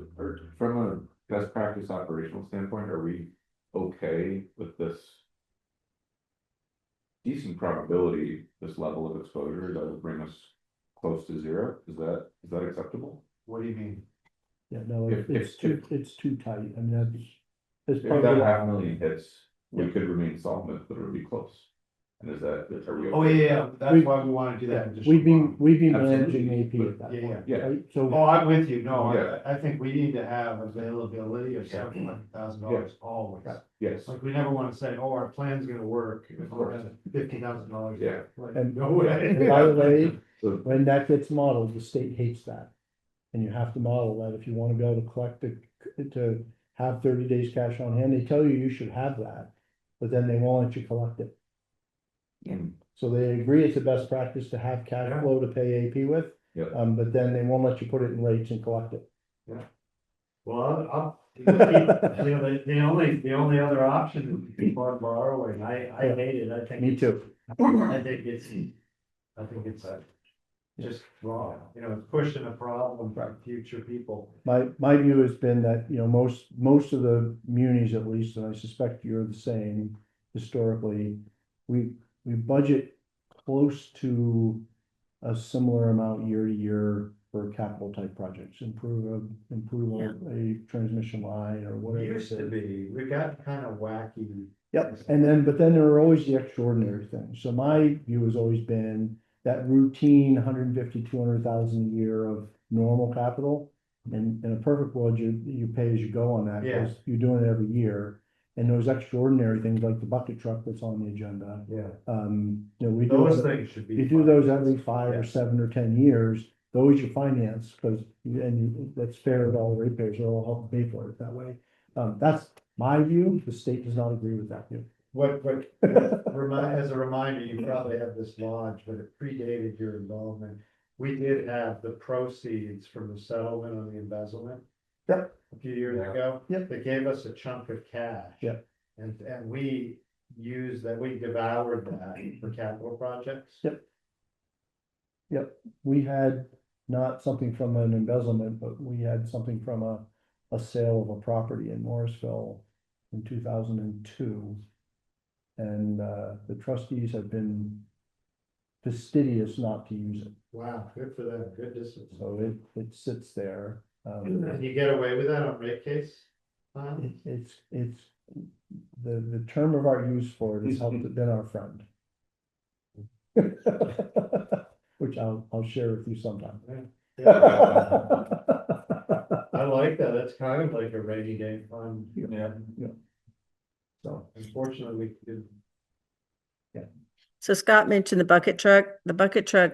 from a best practice operational standpoint, are we okay with this? Decent probability, this level of exposure that would bring us close to zero, is that acceptable? What do you mean? Yeah, no, If- it's too tight, I mean, that's If part that of it. $500,000 hits, we could remain solvent, but it would be close. And are we? Oh, okay with yeah, that? that's why we wanna do that. We'd be managing Absolutely. AP at that Yeah, point, yeah. right? So, Oh, I'm with you. No, Yeah. I think we need to have availability of $700,000 always. Right. Yes, Like, we never wanna say, oh, our plan's gonna work if Of we're course. at $50,000. Yeah. Like, And- no way. and by the way, so when that gets modeled, the state hates that. And you have to model that if you want to be able to collect to have 30 days cash on hand, they tell you should have that, but then they won't let you collect it. mm, So they agree it's the best practice to have cash Yeah. flow to pay AP with. Yeah. But then they won't let you put it in rates and collect it. Well, you know, the only other option is to keep on borrowing. I hate it. I think. Me too. I think it's just wrong, you know, it's pushing a problem for future people. My view has been that, you know, most of the munis at least, and I suspect you're the same historically, we budget close to a similar amount year to year for capital type projects, improve a transmission line or whatever. Used to be, we got kind of wacky. Yep, but then there are always the extraordinary things. So my view has always been that routine 150, 200,000 a year of normal capital. And in a perfect world, you pay as you go on that, Yeah. because you're doing it every year. And those extraordinary things like the bucket truck that's on the agenda. Yeah, We those do, things should be. you do fun. those every 5 or Yeah. 7 or 10 years, those you finance, because, that's fair to all the ratepayers, or will help pay for it that way. That's my view. The state does not agree with that view. As a reminder, you probably have this lodge, but it predated your involvement. We did have the proceeds from the settlement on the embezzlement. Yep. A few years Yeah. ago. Yep. They gave us a chunk of cash. Yep. And we used that, we devoured that for capital projects. Yep. We had not something from an embezzlement, but we had something from a sale of a property in Morrisville in 2002. And the trustees have been fastidious not to use it. Wow, good for them, good discipline. So it sits there. And you get away with that on rate case? It's the term of our use for it has helped been our friend. Which I'll share with you sometime. Yeah. I like that, that's kind of like a rainy day fund. Yeah. So, Unfortunately, we did. So Scott mentioned the bucket truck. The bucket truck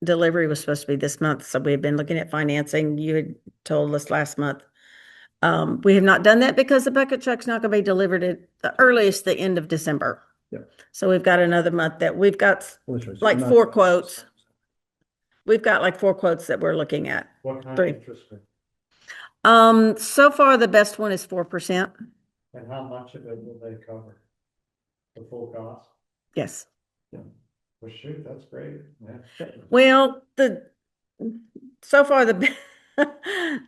delivery was supposed to be this month, so we had been looking at financing. You had told us last month. We have not done that because the bucket truck's not gonna be delivered at the earliest, the end of December. Yeah. So we've got another month that we've got like 4 quotes. We've got like 4 quotes that we're looking at. What kind 3. of interest rate? So far the best one is 4%. And how much of it will they cover? The full cost? Yes. Well, shoot, that's great. Yeah. Well, so far the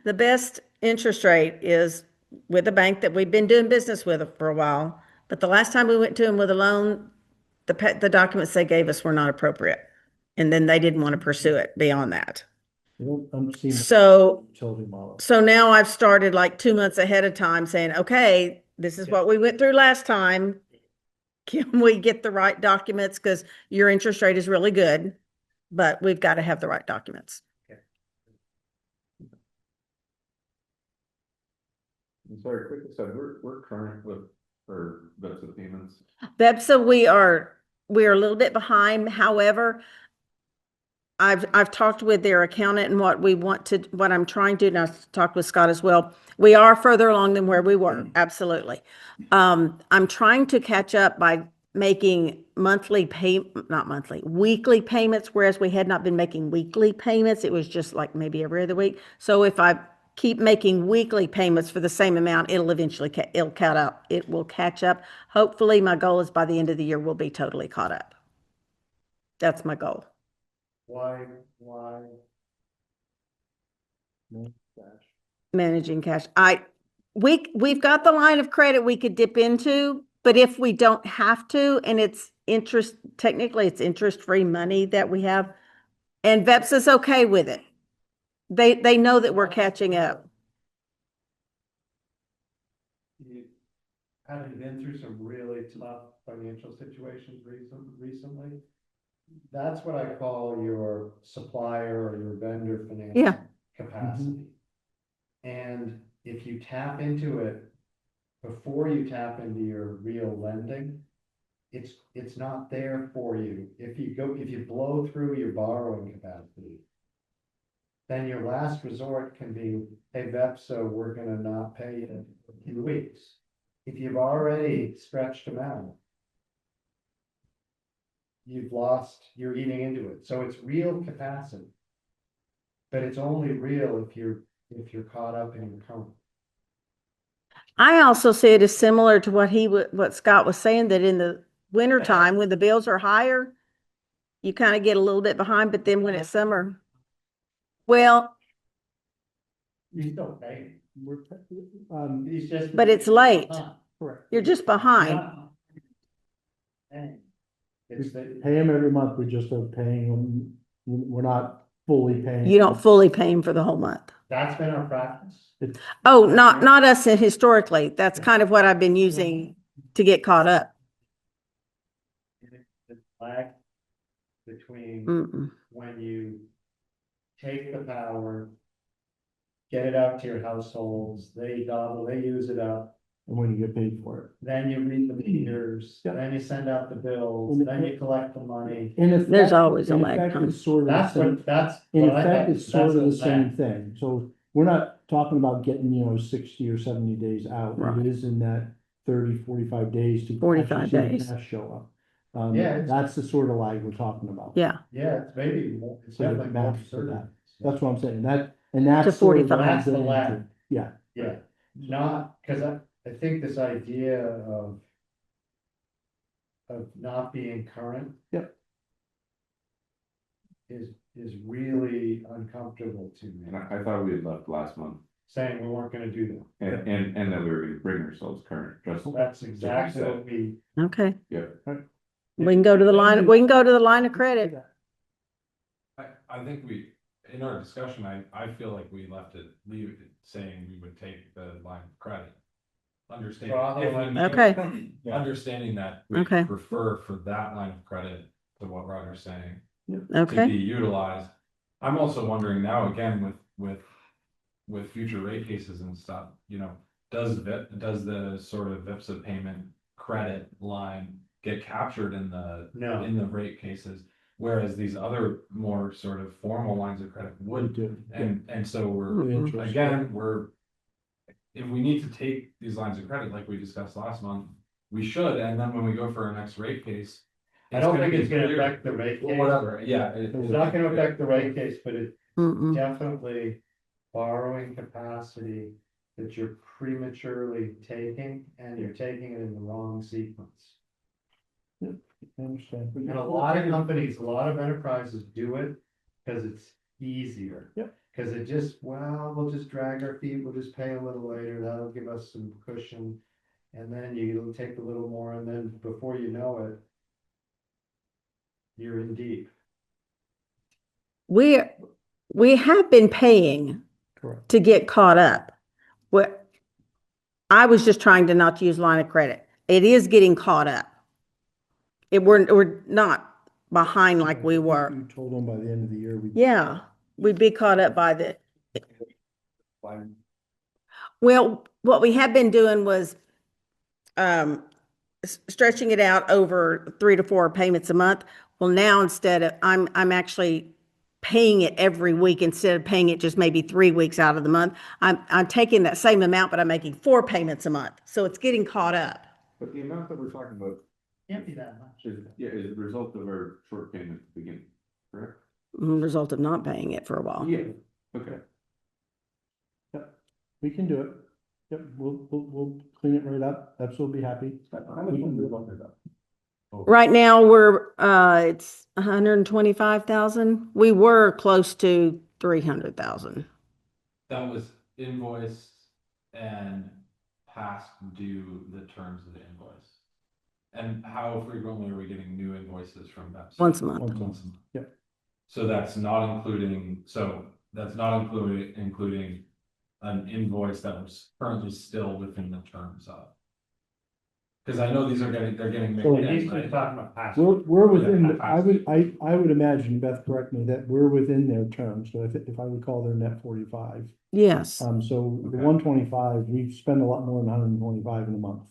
the best interest rate is with a bank that we've been doing business with for a while. But the last time we went to them with a loan, the documents they gave us were not appropriate. And then they didn't want to pursue it beyond that. I'm seeing the So, utility model. so now I've started like 2 months ahead of time saying, okay, this is what we went through last time. Can we get the right documents? Because your interest rate is really good, but we've got to have the right documents. I'm sorry, quick aside, we're current with, or that's the payments. BEPSA, we are a little bit behind. However, I've talked with their accountant and what I'm trying to do, and I've talked with Scott as well. We are further along than where we were, absolutely. I'm trying to catch up by making weekly payments, whereas we had not been making weekly payments. It was just like maybe every other week. So if I keep making weekly payments for the same amount, it'll eventually, it will catch up. Hopefully my goal is by the end of the year, we'll be totally caught up. That's my goal. Why? Managing cash. We've got the line of credit we could dip into, but if we don't have to, and it's technically it's interest-free money that we have, and VEPS is okay with it. They know that we're catching up. Having been through some really tough financial situations recently, that's what I call your supplier or your vendor financing capacity. And if you tap into it before you tap into your real lending, it's not there for you. If you blow through your borrowing capacity, then your last resort can be, hey, VEPSA, we're gonna not pay you in a few weeks. If you've already stretched them out, you're eating into it. So it's real capacity. But it's only real if you're caught up in your current. I also see it as similar to what Scott was saying, that in the wintertime, when the bills are higher, you kind of get a little bit behind, but then when it's summer, well, You don't pay. It's just. but it's late. correct. You're just behind. It's We pay them every month, we just are paying them We're not fully paying. You don't fully pay them for the whole month. That's been our practice. Oh, not us historically. That's kind of what I've been using to get caught up. The lag between Mm-mm. when you take the power, get it out to your households, they gobble, they use it up, And when you get paid for it. then you read the meters, Yeah. then you send out the bills, then you collect the money. In effect- There's always a in lag effect, time. it's sort of the That's same- what, that's. In what I effect, thought- it's sort of the that's same lag. thing. So we're not talking about getting, 60 or 70 days out. Right. It is in that 30, 45 days to 45 actually see the days. cash show up. Yeah, it's- That's the sort of lag we're talking about. Yeah, Yeah, it's maybe more, it's So the definitely more math for certain. that. That's what I'm saying. And that's. To sort of 45. what I'm That's the going lag. into. Yeah, Yeah, not, cause I think this idea of not being current. Yep. Is really uncomfortable to me, And I thought we had left last month, saying we weren't gonna do and that we were gonna bring ourselves current, just. that. That's exactly what we, okay. Yeah. We can go to the line, we can go to the line of credit. I think in our discussion, I feel like we leave it saying we would take the line of credit. Understanding. if we need- Okay. Understanding that we Okay. prefer for that line of credit to what Roger's saying. To Okay, be utilized. I'm also wondering now, again, with future rate cases and stuff, does the sort of VIPSA payment credit line get captured in the no, rate cases? Whereas these other more sort of formal lines of credit we would, do. and so Mhm. again, if we need to take these lines of credit like we discussed last month, we should, and then when we go for our next rate case. I don't think be it's gonna clear- affect the rate Well, case. whatever, yeah. It's not gonna affect the rate case, but it's mm-mm. definitely borrowing capacity that you're prematurely taking, and you're taking it in the wrong sequence. I understand. And a lot of companies, a lot of enterprises do it because it's easier. Yep. Cause it just, well, we'll just drag our feet, we'll just pay a little later, that'll give us some cushion. And then you take a little more, and then before you know it, you're in deep. We have been paying Correct. to get caught up. I was just trying to not use line of credit. It is getting caught up. We're not behind like we were. You told them by the end of the year. Yeah, we'd be caught up by the, well, what we have been doing was stretching it out over 3 to 4 payments a month. Well, now instead of, I'm actually paying it every week instead of paying it just maybe 3 weeks out of the month. I'm taking that same amount, but I'm making 4 payments a month. So it's getting caught up. But the amount that we're talking about Can't be that much. is a result of our short payment at the beginning, correct? Result of not paying it for a while. Yeah. Okay. We can do it. Yep, we'll clean it right up. Absolutely happy. We can do it. Right now, it's 125,000. We were close to 300,000. That was invoiced and past due the terms of the invoice. And how frequently are we getting new invoices from them? Once a month. Once a month. Once a month. Yep. So that's not including an invoice that was currently still within the terms of. Cause I know they're getting mixed So in, He's just right? talking about past. We're within, Yeah, I would imagine, Beth, correct me, that we're within their terms. So if I recall, their net 45. Yes. So the Okay. 125, we spend a lot more than 125 in a month.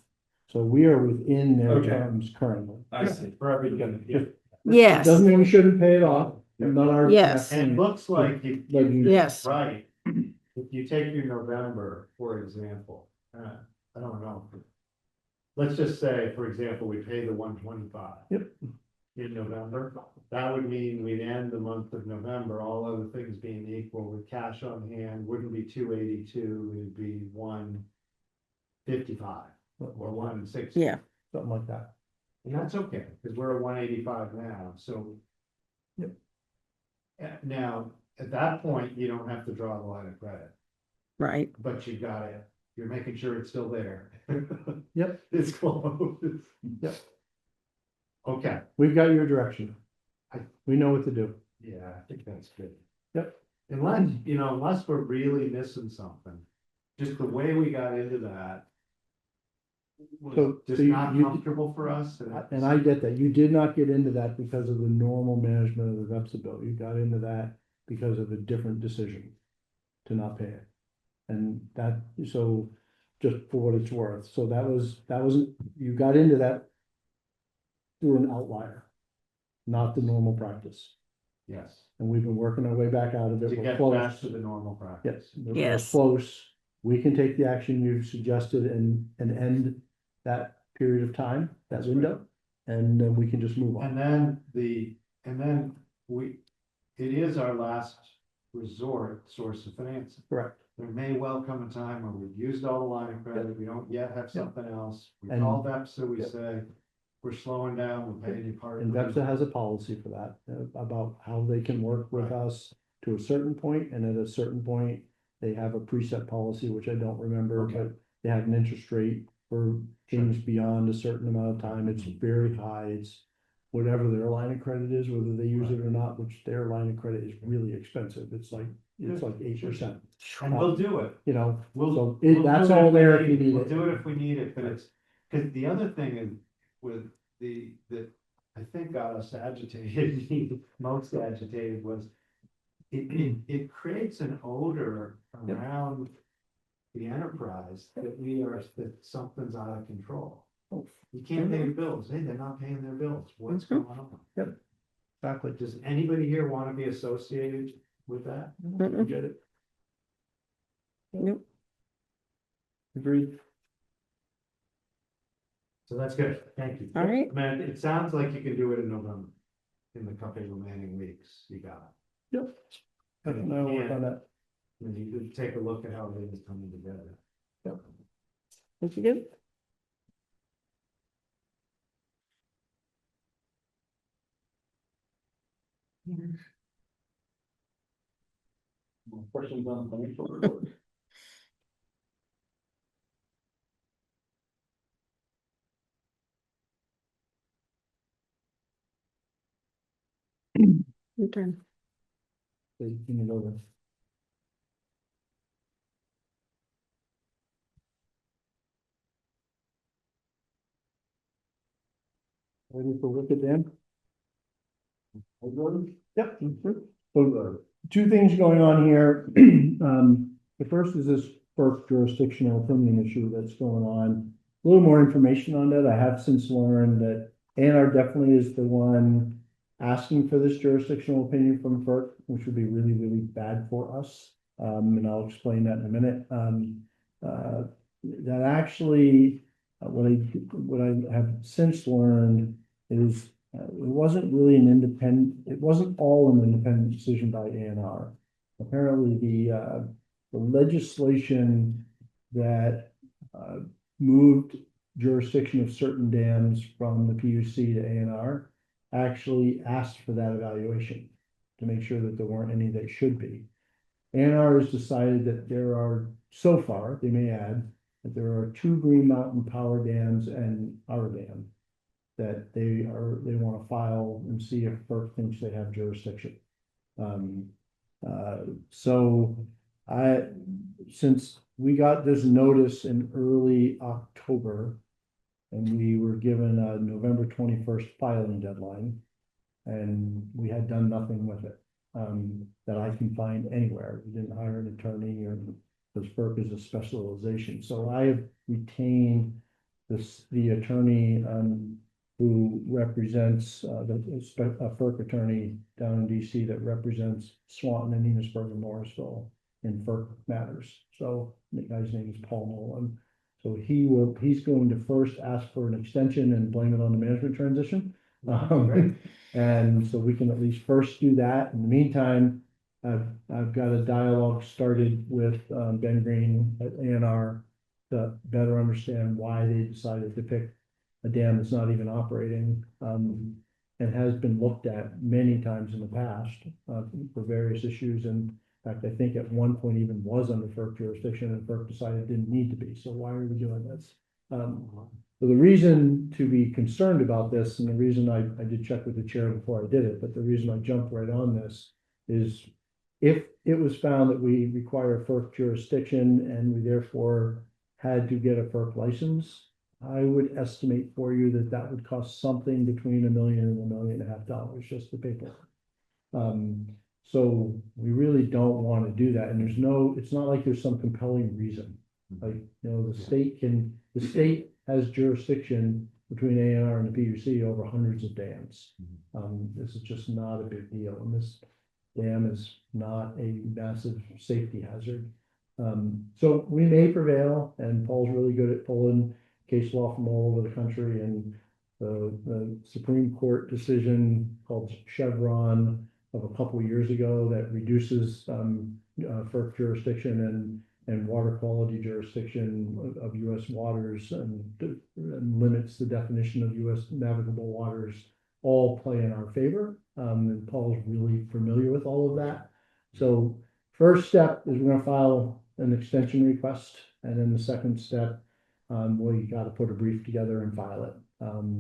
So we are within their Okay. terms currently. I see. For everything, yeah. Yes. Doesn't mean we shouldn't pay it off. Not our. Yes. And it looks like if Like you- Yes. right, if you take your November, for example, I don't know. Let's just say, for example, we pay the 125. Yep. In November, that would mean we'd end the month of November, all other things being equal, with cash on hand, wouldn't be 282, it'd be 155 or 160. Yeah. Something like that. And that's okay, because we're at 185 now, so. Yep. Now, at that point, you don't have to draw the line of credit, Right. but you got it, you're making sure it's still there. Yep. It's close. Yep. Okay, We've got your direction. I- We know what to do. Yeah, I think that's good. Yep. Unless we're really missing something, just the way we got into that. Was So just not comfortable for us. And I get that. You did not get into that because of the normal management of the Vepsa bill. You got into that because of a different decision to not pay it. And that, so just for what it's worth. So that was, you got into that through an outlier, not the normal practice. Yes, And we've been working our way back out of it. to We're get close. back to the normal practice. Yes. we're Yes. Close. We can take the action you've suggested and end that period of time, that That's window. And then we can just move on. And then it is our last resort source of financing. Correct. There may well come a time where we've used all the line of credit, we don't yet have something else. We And- call VEPSA, we Yep. say, we're slowing down, we're paying you part. And VEPSA has a policy for that, about how they can work with Right. us to a certain point, and at a certain point, they have a preset policy, which I don't remember, Okay. but they have an interest rate for things beyond a certain amount of time. It's very high. It's whatever their line of credit is, whether they use it or not, which their line of credit is really expensive. It's like 8%, And we'll do it. you know, We'll. so we'll that's do it all if we there if you need We'll it. do it if we need it, but it's, cause the other thing is with that I think got us agitated, me most agitated was. It creates an odor Yep. around the enterprise that something's out of control. Oh. You can't pay your bills. Hey, they're not paying their bills. What's Mhm. going on? Exactly. Does anybody here want to be associated with that? Mm-mm. Get it. Nope. Agreed. So that's good. Thank you. All right. Man, it sounds like you can do it in November. In the couple of remaining weeks, you got Yep. Definitely I'll work on that. it. And you could take a look at how it is coming together. Thank you. More questions on the financial report? Your turn. Please, give me it over. Ready for Wicked Dan? Yep. So, two things going on here. The first is this first jurisdictional permitting issue that's going on. A little more information on that. I have since learned that ANR definitely is the one asking for this jurisdictional opinion from FERC, which would be really, really bad for us. And I'll explain that in a minute. That actually, what I have since learned is it wasn't really an independent, it wasn't all an independent decision by ANR. Apparently, the legislation that moved jurisdiction of certain dams from the PUC to ANR actually asked for that evaluation to make sure that there weren't any that should be. ANR has decided that there are, so far, they may add, that there are 2 Green Mountain Power dams and our dam that they want to file and see if FERC thinks they have jurisdiction. So since we got this notice in early October, and we were given a November 21st filing deadline, and we had done nothing with it, that I can find anywhere. We didn't hire an attorney, or because FERC is a specialization. So I have retained the attorney, who represents, a FERC attorney down in DC that represents Swanton and Enosburg and Morrisville in FERC matters. So the guy's name is Paul Nolan. So he's going to first ask for an extension and blame it on the management transition. And so we can at least first do that. In the meantime, I've got a dialogue started with Ben Green at ANR to better understand why they decided to pick a dam that's not even operating, and has been looked at many times in the past for various issues. And in fact, I think at one point even was under FERC jurisdiction, and FERC decided it didn't need to be. So why are we doing this? So the reason to be concerned about this, and the reason I did check with the chair before I did it, but the reason I jumped right on this is if it was found that we require FERC jurisdiction and we therefore had to get a FERC license, I would estimate for you that that would cost something between $1 million and $1.5 million just to pay for it. So we really don't want to do that. And it's not like there's some compelling reason. Like, the state has jurisdiction between ANR and the PUC over hundreds of dams. This is just not a big deal. And this dam is not a massive safety hazard. So we may prevail, and Paul's really good at pulling case law from all over the country, and the Supreme Court decision called Chevron of a couple of years ago that reduces FERC jurisdiction and water quality jurisdiction of US waters and limits the definition of US navigable waters all play in our favor. And Paul's really familiar with all of that. So first step is we're gonna file an extension request, and then the second step, we gotta put a brief together and file it.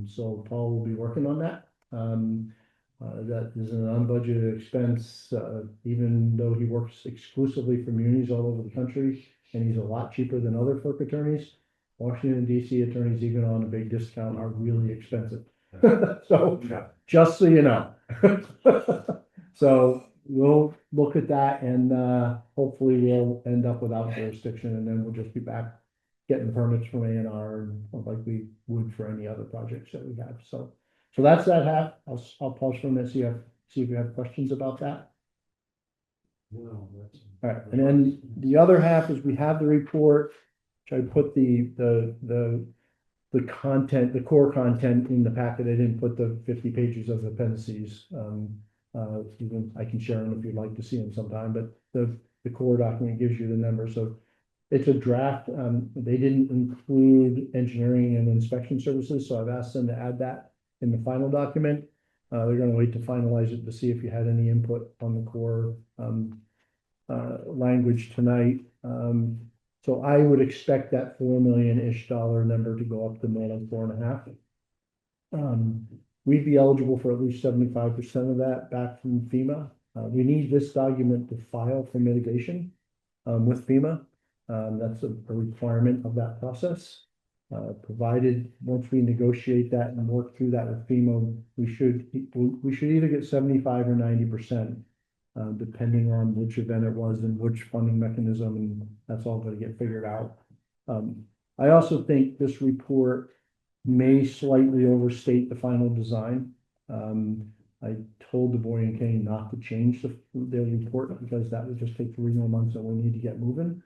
So Paul will be working on that. That is an unbudgeted expense, even though he works exclusively for munis all over the country, and he's a lot cheaper than other FERC attorneys. Washington DC attorneys, even on a big discount, are really expensive. So, just so you know. So we'll look at that, and hopefully we'll end up without jurisdiction, and then we'll just be back getting permits from A&R like we would for any other projects that we have. So that's that half. I'll pause for a minute, see if you have questions about that. No, All right, and then the other half is we have the report, which I put the content, the core content in the packet. I didn't put the 50 pages of appendices. I can share them if you'd like to see them sometime, but the core document gives you the numbers. So it's a draft. They didn't include engineering and inspection services, so I've asked them to add that in the final document. They're gonna wait to finalize it to see if you had any input on the core language tonight. So I would expect that $4 million-ish number to go up to more like 4.5. We'd be eligible for at least 75% of that back from FEMA. We need this document to file for mitigation with FEMA. That's a requirement of that process. Provided once we negotiate that and work through that with FEMA, we should either get 75 or 90%, depending on which event it was and which funding mechanism, and that's all going to get figured out. I also think this report may slightly overstate the final design. I told the Boy and Kane not to change their report because that would just take 3 more months and we need to get moving.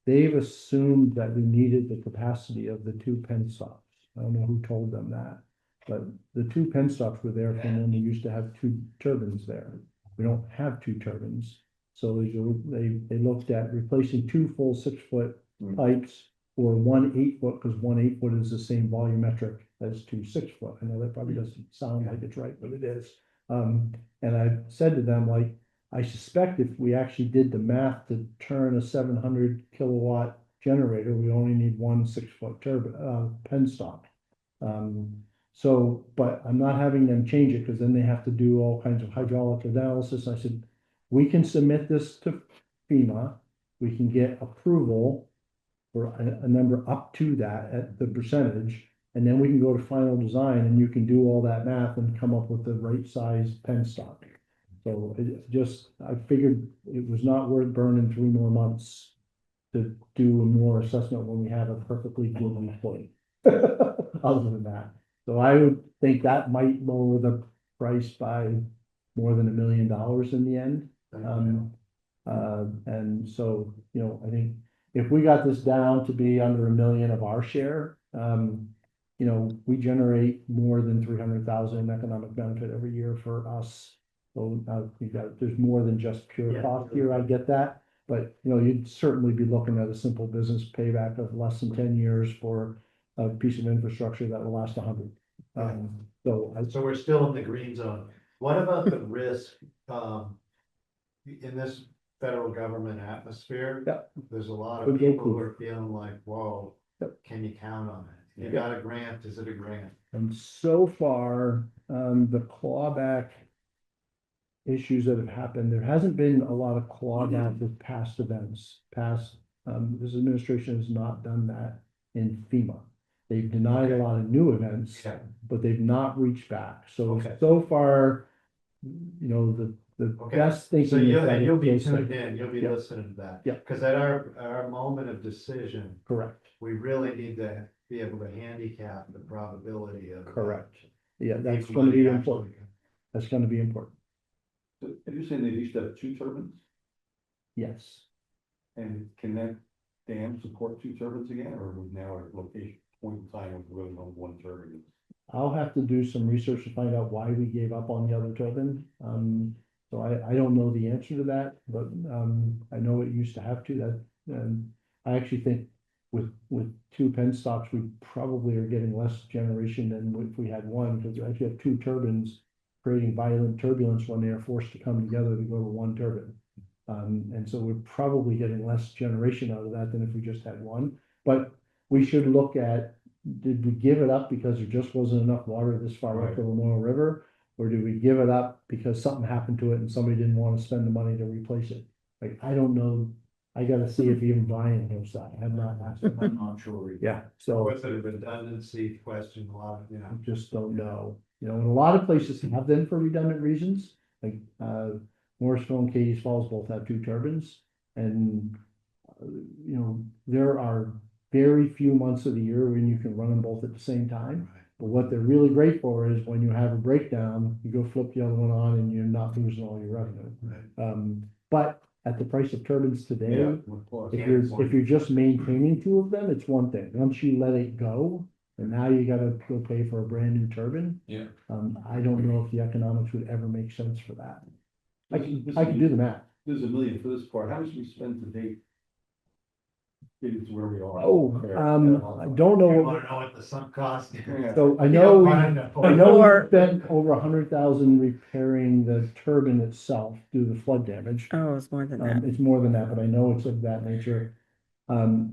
They've assumed that we needed the capacity of the 2 penstocks. I don't know who told them that, but the 2 penstocks were there from when we used to have 2 turbines there. We don't have 2 turbines. So they looked at replacing 2 full 6-foot pipes or 1 8-foot, because 1 8-foot is the same volumetric as 2 6-foot. I know that probably doesn't sound like it's right, but it is. And I said to them, like, I suspect if we actually did the math to turn a 700 kilowatt generator, we only need 1 6-foot turbine, penstock. So, but I'm not having them change it because then they have to do all kinds of hydraulic analysis. I said, we can submit this to FEMA. We can get approval for a number up to that at the percentage. And then we can go to final design and you can do all that math and come up with the right size penstock. So I figured it was not worth burning 3 more months to do a more assessment when we have a perfectly good employee. Other than that. So I would think that might lower the price by more than $1 million in the end. And so, I think if we got this down to be under $1 million of our share, we generate more than 300,000 in economic benefit every year for us. So there's more than just pure cost here, I get that. But, you'd certainly be looking at a simple business payback of less than 10 years for a piece of infrastructure that will last 100. So we're still in the green zone. What about the risk, in this federal government atmosphere? Yep. There's a lot Good of go, people cool. who are feeling like, whoa, Yep. can you count on it? You got a grant, is it a grant? And so far, the clawback issues that have happened, there hasn't been a lot of clawback with past events, this administration has not done that in FEMA. They've denied a lot of new events, Yeah. but they've not reached back. So, Okay. so far, you know, the Okay. best thinking. So is that you'll be it feels tuned safe. in, you'll be Yeah. listening to that. Yeah. Cause at our moment of decision, Correct, we really need to be able to handicap the probability of. correct. Yeah, that's people gonna be that important. actually- That's gonna be important. So are you saying they used to have two turbines? Yes. And can that dam support two turbines again, or are we now at a location, point in time, with really only one turbine? I'll have to do some research to find out why we gave up on the other turbine. So I don't know the answer to that, but, I know it used to have to, I actually think with two penstocks, we probably are getting less generation than if we had one, because we actually have two turbines creating violent turbulence when they are forced to come together to go to one turbine. And so we're probably getting less generation out of that than if we just had one, but we should look at, did we give it up because there just wasn't enough water this far up the Memorial River? Or did we give it up because something happened to it and somebody didn't want to spend the money to replace it? Like, I don't know. I gotta see if even Brian knows that. I'm not asking. I'm not sure. Yeah, So so with a redundancy question, a lot, you I know. just don't know. You know, and a lot of places have them for redundant reasons, like, Morrisville and Cadiz Falls both have two turbines. And, you know, there are very few months of the year when you can run them both at the same time. But what they're really great for is when you have a breakdown, you go flip the other one on and you're not losing all your revenue. But at the price of turbines today, Of course. if you're just maintaining two of them, it's one thing. Once you let it go, and now you gotta go pay for a brand new turbine. Yeah. I don't know if the economics would ever make sense for that. I can do the math. There's $1 million for this part, how much we spend to date? Getting to where we are. I don't know. You wanna know what the sunk cost? Yeah. So I You know, don't we Or- spent over 100,000 repairing the turbine itself due to the flood damage. Oh, it's more than that. It's more than that, but I know it's of that nature.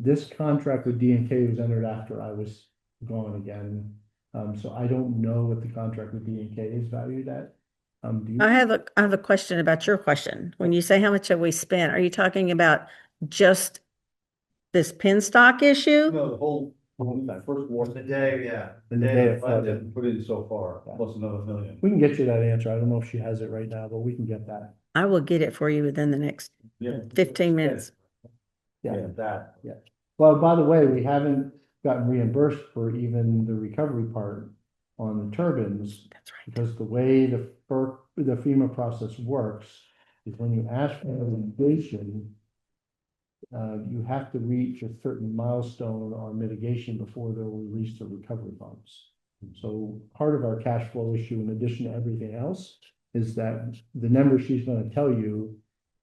This contract with D&K was entered after I was gone again. So I don't know what the contract with D&K is valued at. Do you? I have a question about your question. When you say how much have we spent, are you talking about just this penstock issue? No, the whole, that first war. The day, yeah. The day of Flood flood. that put in so far, plus another $1 million. We can get you that answer. I don't know if she has it right now, but we can get that. I will get it for you within the next Yeah. 15 minutes. Yeah. That. Well, by the way, we haven't gotten reimbursed for even the recovery part on the turbines. That's right. Because the way the FEMA process works is when you ask for mitigation, you have to reach a certain milestone on mitigation before they'll release the recovery funds. So part of our cash flow issue, in addition to everything else, is that the number she's gonna tell you,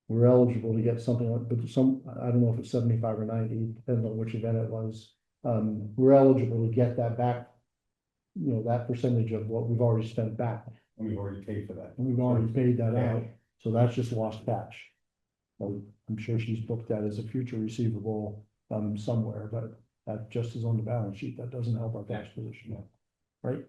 we're eligible to get something like, but I don't know if it's 75 or 90, depends on which event it was. We're eligible to get that back, you know, that percentage of what we've already spent back. And we've already paid for that. And we've already paid that Yeah. out, so that's just lost cash. So I'm sure she's booked that as a future receivable, somewhere, but that just is on the balance sheet, that doesn't help our cash position, right?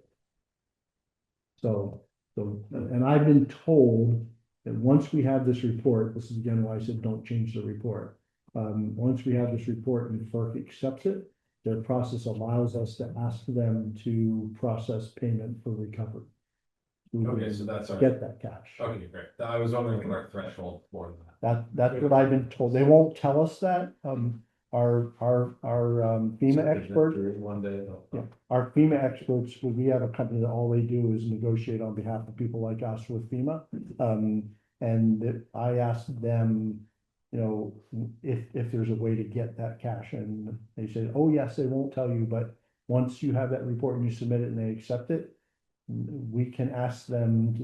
So, and I've been told that once we have this report, this is again why I said don't change the report. Once we have this report and FERC accepts it, their process allows us to ask them to process payment for recovery. We can Okay, so that's our, get that cash. okay, great. I was wondering what our threshold for that. That's what I've been told. They won't tell us that. Our FEMA experts, One day. yeah, our FEMA experts, we have a company that all they do is negotiate on behalf of people like us with FEMA. And I asked them, you know, if there's a way to get that cash, and they said, oh, yes, they won't tell you, but once you have that report and you submit it and they accept it, we can ask them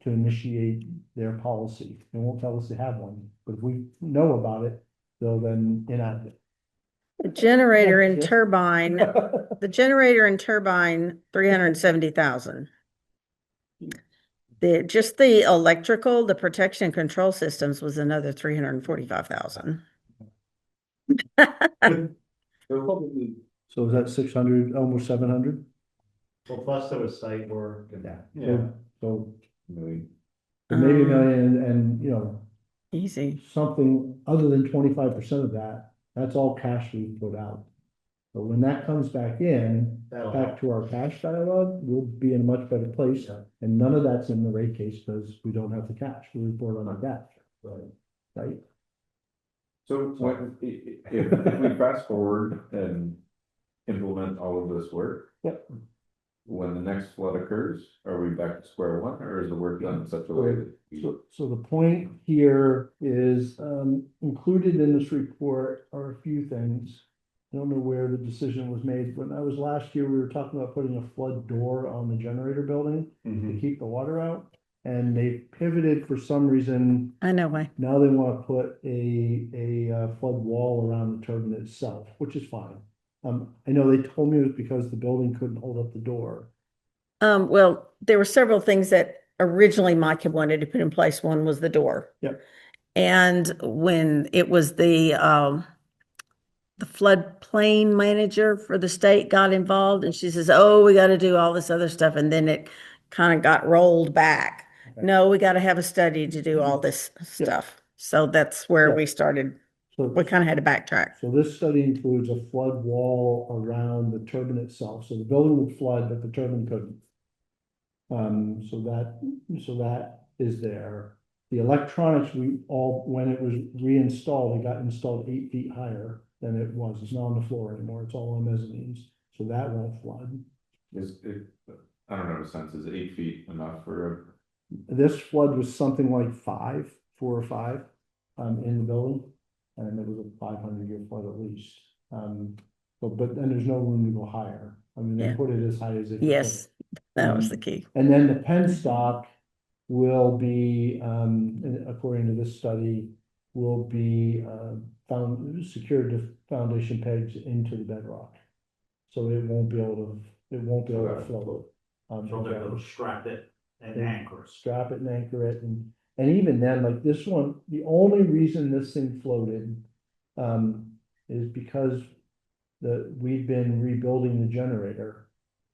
to initiate their policy. They won't tell us they have one, but if we know about it, they'll then enact it. The generator and Yeah. turbine, the generator and turbine, 370,000. Just the electrical, the protection and control systems was another 345,000. There are probably So is that 600, almost 700? Well, plus there was site work and. Yeah. So Really. maybe a Um, million and, you know, Easy. something other than 25% of that, that's all cash we put out. But when that comes back in, That'll back help. to our cash dialogue, we'll be in a much better place. Yeah. And none of that's in the rate case because we don't have the cash, we report on the cash, right? So when, if we fast forward and implement all of this work. Yep. When the next flood occurs, are we back to square one, or is the work done in such a way that? So the point here is, included in this report are a few things. I don't know where the decision was made. When I was last year, we were talking about putting a flood door on the generator building to keep the water out. And they pivoted for some reason. I know why. Now they want to put a flood wall around the turbine itself, which is fine. I know they told me it was because the building couldn't hold up the door. Well, there were several things that originally Mike had wanted to put in place. One was the door. Yep. And when it was the floodplain manager for the state got involved and she says, oh, we got to do all this other stuff. And then it kind of got rolled back. Okay. No, we got to have a study to do all this Yeah. stuff. So that's where Yeah. we started. So, We kind of had to backtrack. so this study includes a flood wall around the turbine itself. So the building would flood, but the turbine couldn't. So that is there. The electronics, when it was reinstalled, it got installed 8 feet higher than it was. It's not on the floor anymore. It's all on mezzanines. So that won't flood. Is it, I don't know the sense, is 8 feet enough for This flood was something like 4 or 5, in the building. And it was a 500-year flood at least. But then there's no room to go higher. I mean, they Yeah. put it as high as they could. Yes, that was the key. And then the penstock will be, according to this study, will be, secured to foundation pegs into the bedrock. So it won't be able to float. So they're gonna strap it and Yeah. anchor it. Strap it and anchor it, and even then, like this one, the only reason this thing floated, is because we've been rebuilding the generator.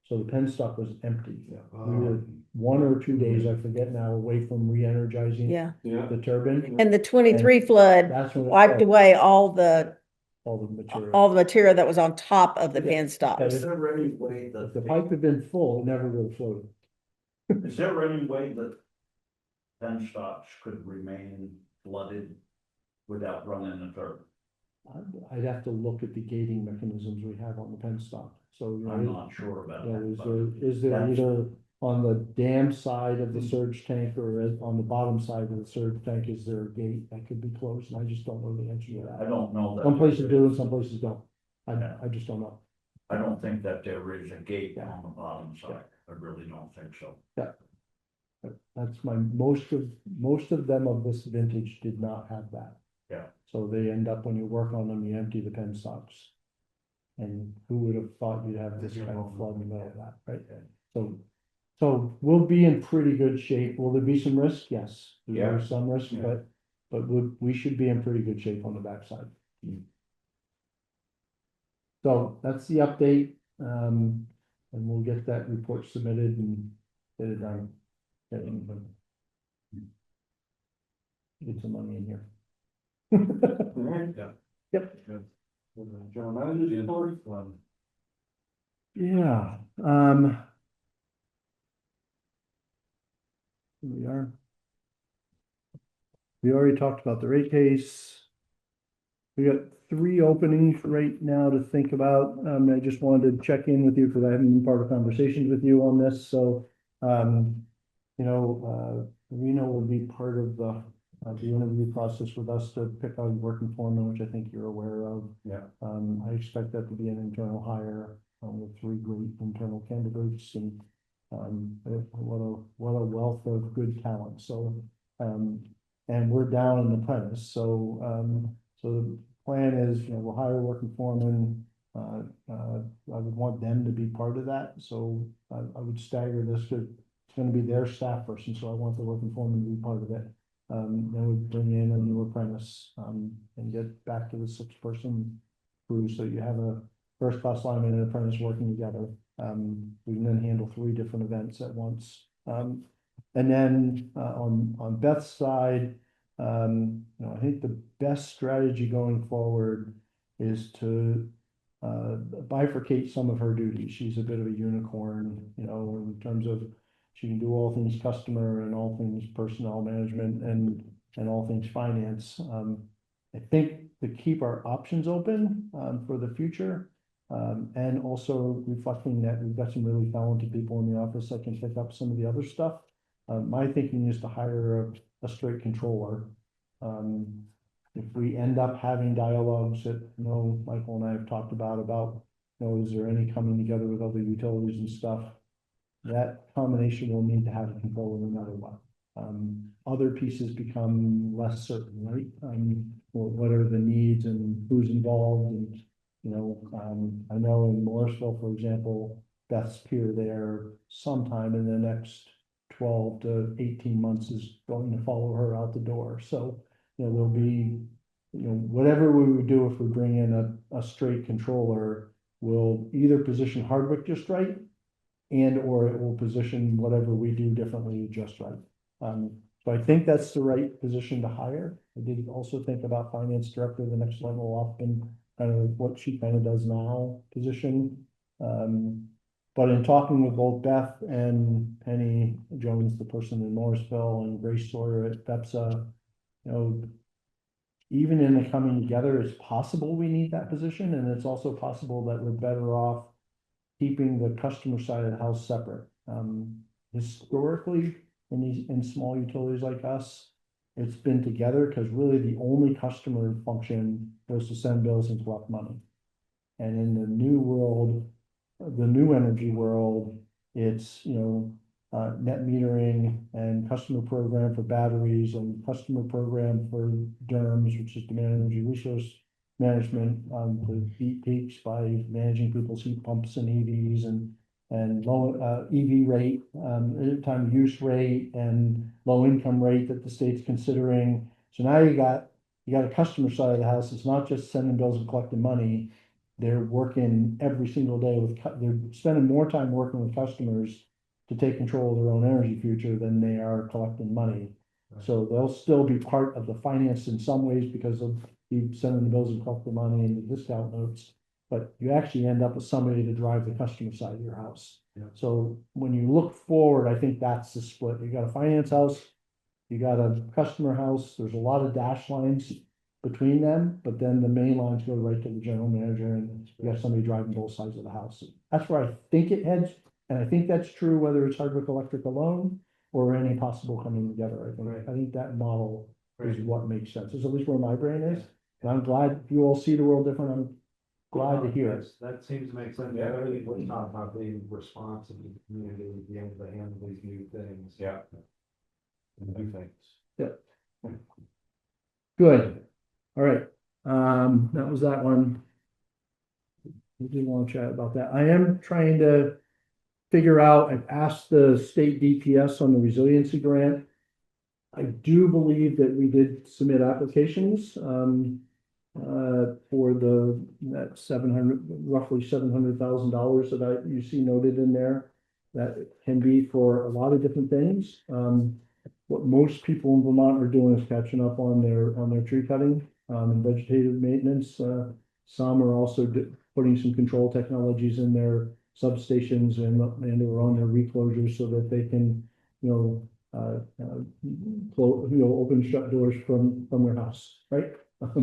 So the penstock was empty. We were 1 or 2 days, I forget now, away from re-energizing Yeah. the turbine. And the 23 flood That's when it wiped flooded, away all the material that was on top of the Yeah. Is penstocks. there any way If that, the pipe had been full, it never would have floated. is there any way that penstocks could remain flooded without running the turbine? I'd have to look at the gating mechanisms we have on the penstock, so. You know, I'm not sure about you know, that. is there that's- either on the dam side of the surge tank or on the bottom side of the surge tank, is there a gate that could be closed? And I just don't know the answer to I that. don't know that. Some places there do and is. some places don't. Yeah. I just don't know. I don't think that there is a gate on the bottom side. I really don't think so. That's most of them of this vintage did not have that. Yeah. So they end up, when you work on them, you empty the penstocks. And who would have thought you'd have this kind of flood in the middle of that, right? So we'll be in pretty good shape. Will there be some risk? Yes. There's some risk, Yeah. but we should be in pretty good shape on the backside. So that's the update, and we'll get that report submitted and get it done. Get some money in here. Yep. General manager's report. Yeah, here we are. We already talked about the rate case. We got 3 openings right now to think about. I just wanted to check in with you because I haven't been part of conversations with you on this, so, Rena will be part of the interview process with us to pick out a working foreman, which I think you're aware of. Yeah. I expect that to be an internal hire, with 3 great internal candidates and, what a wealth of good talent. So, and we're down an apprentice. So, the plan is, we'll hire a working foreman. I would want them to be part of that. So I would stagger this to, it's gonna be their staff person. So I want the working foreman to be part of it. Then we bring in a new apprentice, and get back to the 6-person crew. So you have first-class lineman and apprentice working together. We can then handle 3 different events at once. And then, on Beth's side, I think the best strategy going forward is to bifurcate some of her duties. She's a bit of a unicorn, in terms of she can do all things customer and all things personnel management and all things finance. I think to keep our options open for the future, and also reflecting that we've got some really talented people in the office that can pick up some of the other stuff. My thinking is to hire a straight controller. If we end up having dialogues that, Michael and I have talked about, is there any coming together with other utilities and stuff? That combination will need to have a controller no matter what. Other pieces become less certain, right? What are the needs and who's involved and, I know in Morrisville, for example, Beth's peer there sometime in the next 12 to 18 months is going to follow her out the door. So, there'll be, whatever we would do if we bring in a straight controller, will either position Hardwick just right, and or it will position whatever we do differently just right. So I think that's the right position to hire. I did also think about finance director, the next level up, and kind of what she kind of does now position. But in talking with both Beth and Penny Jones, the person in Morrisville, and Grace Sawyer at BEPSA, even in the coming together, it's possible we need that position, and it's also possible that we're better off keeping the customer side of the house separate. Historically, in small utilities like us, it's been together because really the only customer function was to send bills and collect money. And in the new world, the new energy world, it's, net metering and customer program for batteries and customer program for DERMS, which is demand energy resource management, to beat peaks by managing people's heat pumps and EVs and low EV rate, time of use rate and low income rate that the state's considering. So now you got a customer side of the house. It's not just sending bills and collecting money. They're working every single day they're spending more time working with customers to take control of their own energy future than they are collecting money. Right. So they'll still be part of the finance in some ways because of you sending the bills and collecting money and the discount notes. But you actually end up with somebody to drive the customer side of your house. Yeah. So when you look forward, I think that's the split. You got a finance house, you got a customer house. There's a lot of dash lines between them, but then the main lines go right to the general manager, and you got somebody driving both sides of the house. That's where I think it heads, and I think that's true whether it's Hardwick Electric alone or any possible coming together. I think that model is what makes sense. It's at least where my brain is. And I'm glad you all see the world different. I'm glad to hear it. That seems to make sense. Yeah, everything was talking about being responsive to the community, being able to handle these new things. Yeah. New things. Good. All right. That was that one. We did want to chat about that. I am trying to figure out, I've asked the state DPS on the resiliency grant. I do believe that we did submit applications, for that roughly $700,000 that you see noted in there. That can be for a lot of different things. What most people in Vermont are doing is catching up on their tree cutting, and vegetative maintenance. Some are also putting some control technologies in their substations and or on their reclosures so that they can, open shut doors from their house, right? And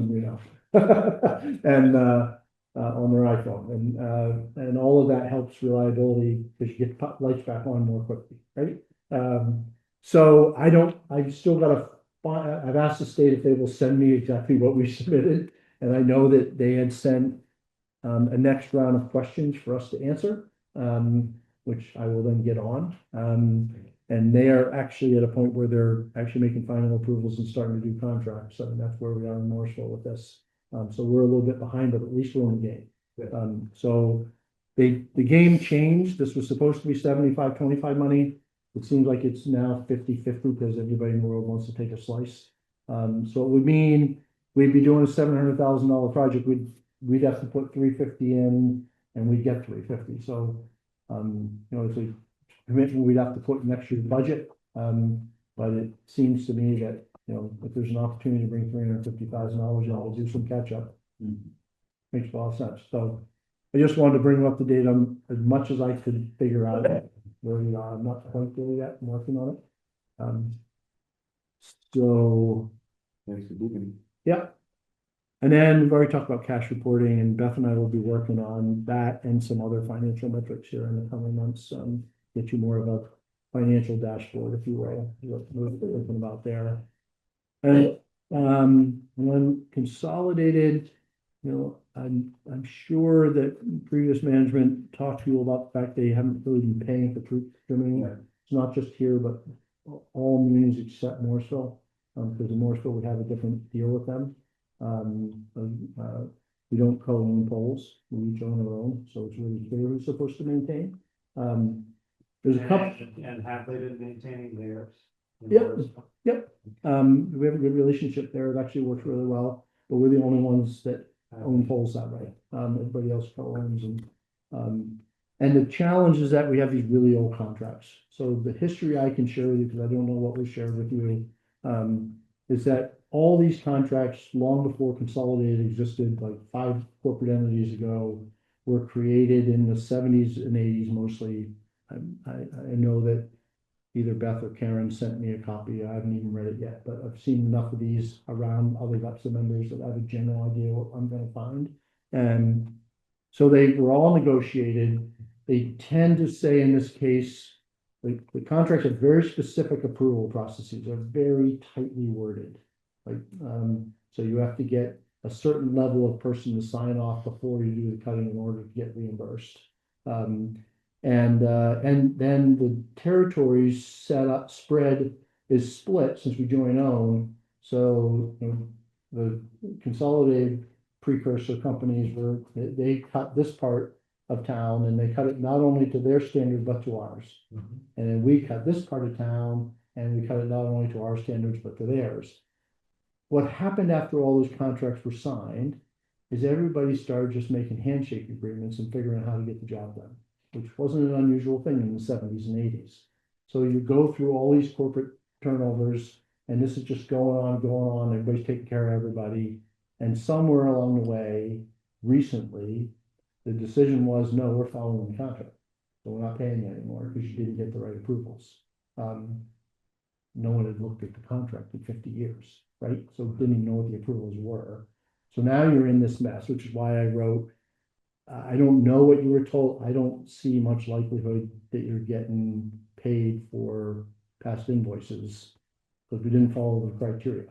on their iPhone, and all of that helps reliability because you get lights back on more quickly, right? So I've still got to find, I've asked the state if they will send me exactly what we submitted, and I know that they had sent a next round of questions for us to answer, which I will then get on. And they are actually at a point where they're actually making final approvals and starting to do contracts. So that's where we are in Morrisville with this. So we're a little bit behind, but at least we're in the game. So the game changed. This was supposed to be 75-25 money. It seems like it's now 50-50 because everybody in the world wants to take a slice. So it would mean we'd be doing a $700,000 project. we'd have to put 350 in and we'd get 350. So, it's a commitment we'd have to put in next year's budget. But it seems to me that, if there's an opportunity to bring $350,000 in, we'll do some catch up. Makes a lot of sense. So I just wanted to bring you up to date on as much as I could figure out where we are. I'm not quite there yet. I'm working on it. So, Thanks for moving. yeah. And then we've already talked about cash reporting, and Beth and I will be working on that and some other financial metrics here in the coming months. Get you more of a financial dashboard, if you will, what we're thinking about there. And when consolidated, I'm sure that previous management talked to you about the fact they haven't really been paying for troop trimming. It's not just here, but all meetings except Morrisville, because in Morrisville we have a different deal with them. We don't co-own poles, we each own our own, so it's really clear who's supposed to maintain. There's a couple. And have they been maintaining theirs? Yep. We have a good relationship there. It actually works really well, but we're the only ones that own poles that way. Everybody else co-owns and the challenge is that we have these really old contracts. So the history I can share with you, because I don't know what was shared with you, is that all these contracts, long before Consolidated existed, like 5 corporate entities ago, were created in the 70s and 80s mostly. I know that either Beth or Karen sent me a copy. I haven't even read it yet, but I've seen enough of these around other VEPSA members that I have a general idea what I'm going to find. And so they were all negotiated. They tend to say in this case, the contracts have very specific approval processes. They're very tightly worded. So you have to get a certain level of person to sign off before you do the cutting in order to get reimbursed. And then the territories spread is split since we joined own. So the consolidated precursor companies they cut this part of town and they cut it not only to their standard but to ours. And then we cut this part of town and we cut it not only to our standards but to theirs. What happened after all those contracts were signed is everybody started just making handshake agreements and figuring out how to get the job done, which wasn't an unusual thing in the 70s and 80s. So you go through all these corporate turnovers, and this is just going on, everybody's taking care of everybody. And somewhere along the way, recently, the decision was, no, we're following the contract. So we're not paying you anymore because you didn't get the right approvals. No one had looked at the contract in 50 years, right? So didn't even know what the approvals were. So now you're in this mess, which is why I wrote, I don't know what you were told. I don't see much likelihood that you're getting paid for past invoices because we didn't follow the criteria.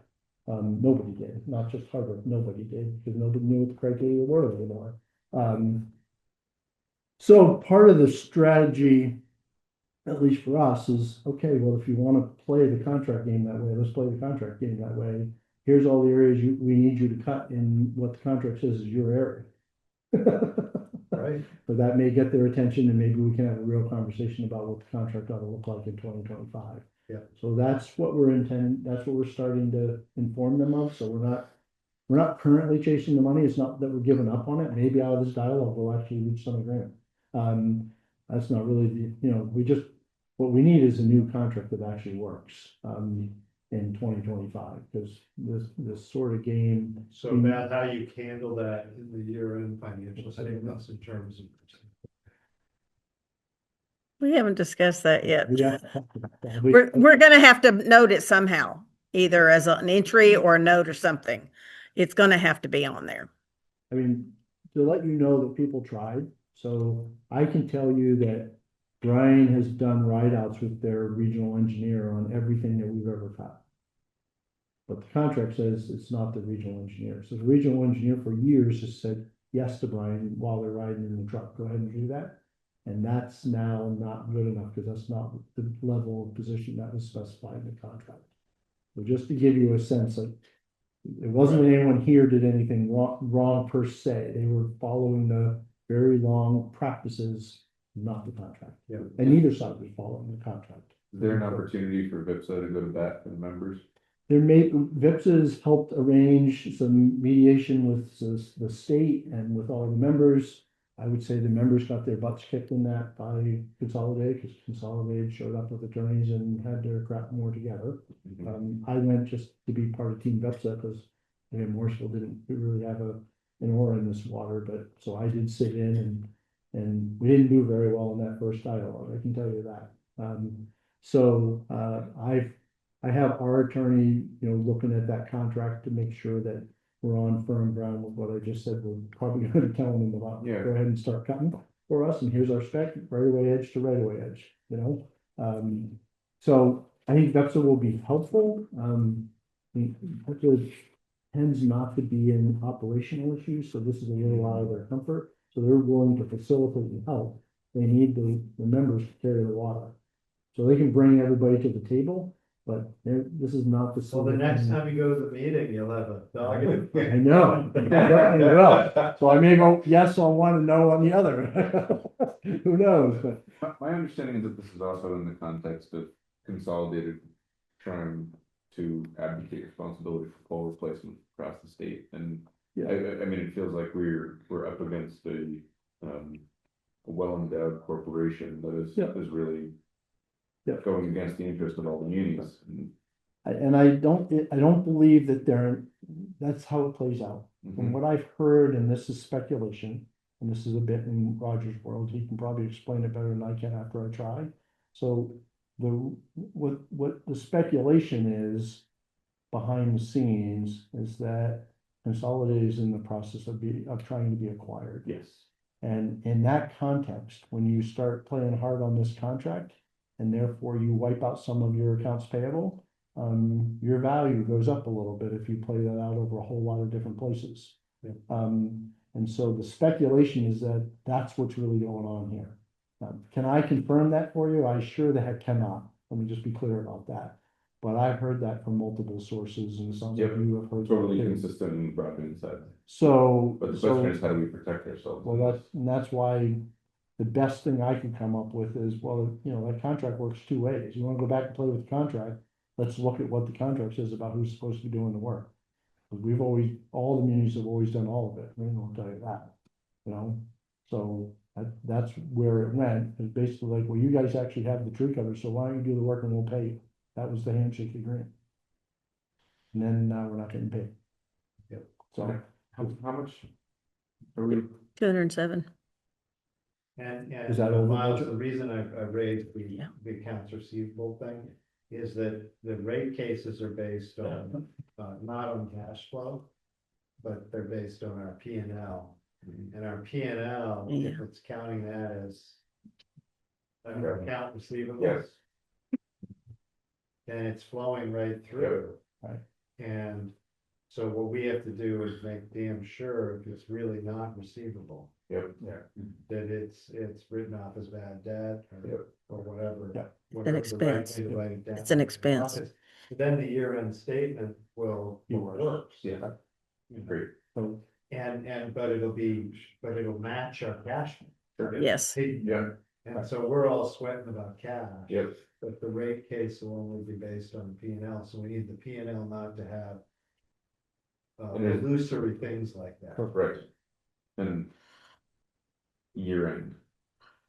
Nobody did, not just Hardwick, nobody did, because nobody knew what the criteria were anymore. So part of the strategy, at least for us, is okay, well, if you want to play the contract game that way, let's play the contract game that way. Here's all the areas we need you to cut in what the contract says is your area. Right. But that may get their attention and maybe we can have a real conversation about what the contract ought to look like in 2025. Yeah. So that's what that's what we're starting to inform them of. So we're not currently chasing the money. It's not that we're giving up on it. Maybe out of this dialogue, we'll actually reach some agreement. That's not really what we need is a new contract that actually works. In 2025, because this sort of game. So about how you handle that in the year-end financial statements in terms of. We haven't discussed that yet. Yeah. We're gonna have to note it somehow, either as an entry or a note or something. It's gonna have to be on there. I mean, to let you know that people tried, so I can tell you that Brian has done write-outs with their regional engineer on everything that we've ever cut. But the contract says it's not the regional engineer. So the regional engineer for years has said yes to Brian while they're riding in the truck. Go ahead and do that. And that's now not good enough because that's not the level of position that was specified in the contract. So just to give you a sense, like it wasn't anyone here did anything wrong per se. They were following the very long practices, not the contract. Yeah. And neither side was following the contract. Is there an opportunity for VIPSA to go to bat for the members? there may, VIPS has helped arrange some mediation with the state and with all the members. I would say the members got their butts kicked in that by Consolidated, because Consolidated showed up with attorneys and had their crap more together. I went just to be part of Team VEPSA, because again, Morrisville didn't really have an oar in this water, but, so I did sit in and we didn't do very well in that first dialogue, I can tell you that. I have our attorney, looking at that contract to make sure that we're on firm ground with what I just said. We're probably gonna be telling them about, Yeah. go ahead and start cutting for us, and here's our spec, right away edge to right away edge, So I think VEPSA will be helpful. VEPSA tends not to be in operational issues, so this is a little out of their comfort, so they're willing to facilitate and help. They need the members to carry the water. So they can bring everybody to the table, but this is not the. So the next time you go to the meeting, you'll have a dog in the I fight. know, I definitely will. So I may vote yes on one and no on the other. Who knows, but My understanding is that this is also in the context of Consolidated trying to advocate responsibility for pole replacement across the state, and yeah, I mean, it feels like we're up against a well-endowed corporation that is Yeah. really Yeah. going against the interest of all the munis. I don't believe that that's how it plays out. From what I've heard, and this is speculation, and this is a bit in Roger's world, he can probably explain it better than I can after I try. So what the speculation is behind the scenes is that Consolidated is in the process of trying to be acquired. Yes. And in that context, when you start playing hard on this contract, and therefore you wipe out some of your accounts payable, your value goes up a little bit if you play that out over a whole lot of different places. And so the speculation is that that's what's really going on here. Can I confirm that for you? I sure the heck cannot. Let me just be clear about that. But I've heard that from multiple sources, and some of Yep. you have heard. Totally that too. consistent in broadband side. So. But the question is, how do we protect ourselves? Well, that's why the best thing I could come up with is, well, that contract works two ways. You wanna go back and play with the contract, let's look at what the contract says about who's supposed to be doing the work. Because all the munis have always done all of it, we won't tell you that, so that's where it went, it's basically like, well, you guys actually have the tree cover, so why don't you do the work and we'll pay you? That was the handshake agreement. And then now we're not getting paid. Yep. So. How much are we? 207. And Is that over Miles, budget? the reason I raised Yeah. the accounts receivable thing is that the rate cases are based on, not on cash flow, but they're based on our P and L. And our P and L, if Yeah. it's counting that as an Okay. account receivables. Yes. then it's flowing right through. Right. And so what we have to do is make damn sure if it's really not receivable. Yep. That it's written off as bad debt Yep. or whatever. Yep. whatever An the right expense. way to write it down It's an is. expense. Then the year-end statement will work. Yeah. Great. So, But it'll match our cash. Yes. Yeah. And so we're all sweating about cash. Yep. But the rate case will only be based on P and L, so we need the P and L not to have And it- illusory things like that. Right. And year end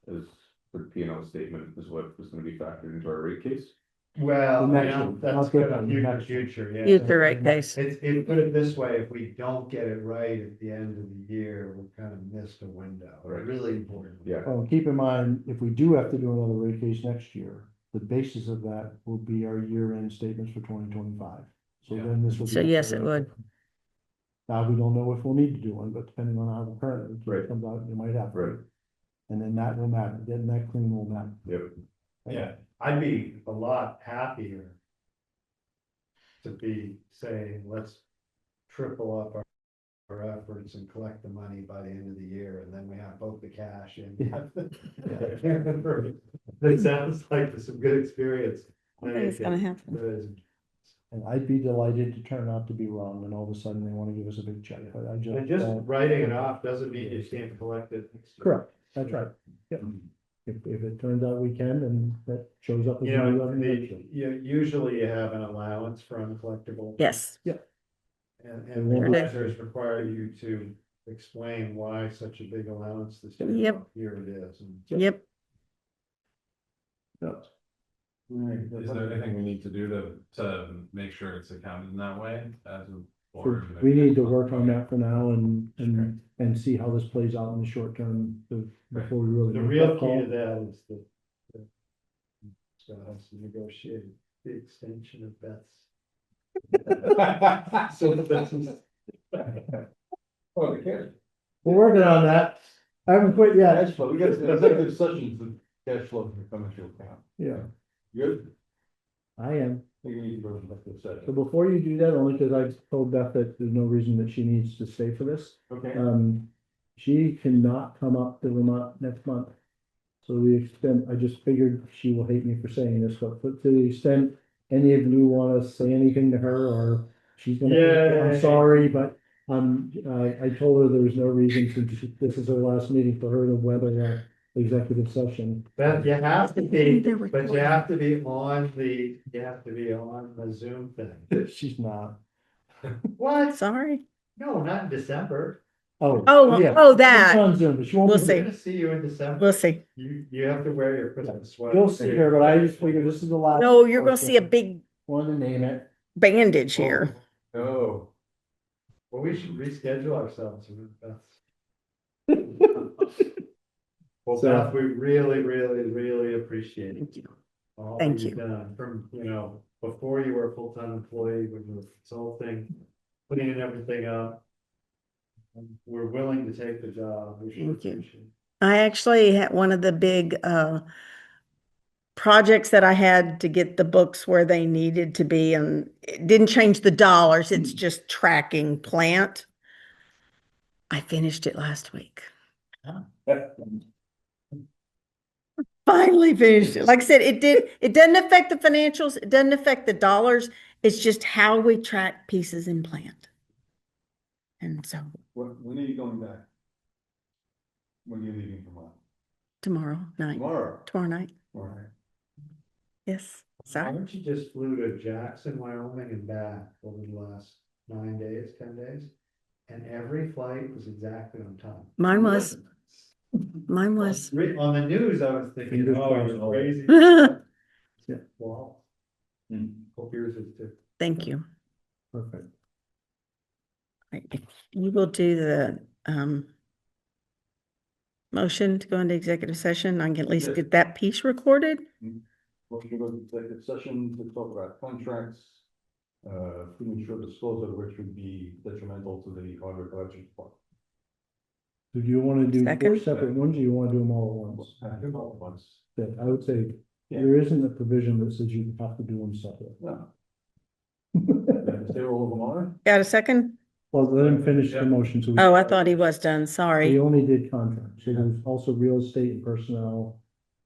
is the P and L statement is what is gonna be factored into our rate case. Well, The next one, that's not good the on next one. future, yeah. Future rate case. Put it this way, if we don't get it right at the end of the year, we're kind of missed a window, Right. really important. Yeah. well, keep in mind, if we do have to do another rate case next year, the basis of that will be our year-end statements for 2025. So Yeah. then this will be. So yes, it would. Now, we don't know if we'll need to do one, but depending on how the current Right. rate comes out, you might have. to. Right. And then that will matter, getting that clean will matter. Yep. Yeah, I'd be a lot happier to be saying, let's triple up our efforts and collect the money by the end of the year, and then we have both the cash and. That sounds like some good experience. I think it's gonna happen. And I'd be delighted to turn out to be wrong, and all of a sudden they wanna give us a big check, but I just. And just writing it off doesn't mean you can't collect it. Correct, that's right. Yep. if it turns out we can, then that shows up as You a new know, revenue next year. usually you have an allowance for uncollectible. Yes, And the advisors require you to explain why such a big allowance this year. Yep. Well, here it is. And yep. Is there anything we need to do to make sure it's accounted in that way as a board? We need to work on that for now and see how this plays out in the short term before we really. The make real that key call. to that is that Scott has to negotiate the extension of Beth's. So that's. Oh, the cash. We're working on that. I haven't quit yet. Cash flow, we got executive sessions, and cash flow can come into account. Yeah, Good? I am. You need to go back to the So session. before you do that, only because I told Beth that there's no reason that she needs to stay for this. Okay. She cannot come up to Vermont next month. So to the extent, I just figured she will hate me for saying this, but to the extent any of you want to say anything to her or she's gonna, I'm Yay. sorry, but I told her there was no reason since this is her last meeting for her to weather executive session. Beth, you have to be, They're but you recording. have to be on the Zoom thing. She's not. What? Sorry. No, not in December. Oh, yeah. oh, She's that, on Zoom, but she won't We'll be see. I'm here. gonna see you in December. we'll see. You have to wear your Christmas sweater. You'll see her, but I just figured this is the last. No, you're gonna see a big Want to name it. bandage here. Oh. Well, we should reschedule ourselves with Beth. Well, So- Beth, we really, really, really appreciate it. Thank you. All Thank that you've you. done from, before you were a full-time employee, when you were consulting, cleaning everything up. We're willing to take the job. We should Thank you. appreciate it. I actually had one of the big projects that I had to get the books where they needed to be, and it didn't change the dollars, it's just tracking plant. I finished it last week. Finally finished it. Like I said, it doesn't affect the financials, it doesn't affect the dollars, it's just how we track pieces in plant. And so When are you going back? When are you leaving tomorrow? tomorrow night, Tomorrow. tomorrow night, All right. yes, Why sorry. don't you just flew to Jackson, Wyoming and back over the last 9 days, 10 days? And every flight was exactly on time. Mine was, mine was. On the news, I was thinking, Fingers oh, crossed. you're crazy. Yeah. Wow. Hmm. Hope yours is too. Thank you. Perfect. Right, if you will do the motion to go into executive session, I can at least Yes. get that piece recorded. Well, you go to executive session to talk about contracts, premature disclosure, which would be detrimental to the Hardwick Electric Department. So do you want to do four Second. separate ones or you want to do them all at once? I think all at once. That I would say, Yeah. there isn't a provision that says you have to do them separate. No. Is there all of them on? Got a second? Well, let him finish the motion. So Oh, I thought he was done, we sorry. only did contracts. So there's also real estate and personnel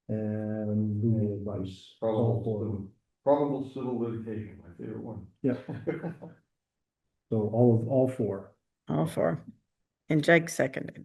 and legal advice. All four of them. Probable civil litigation, my favorite one. Yeah. So all four. All four. And Jake seconded.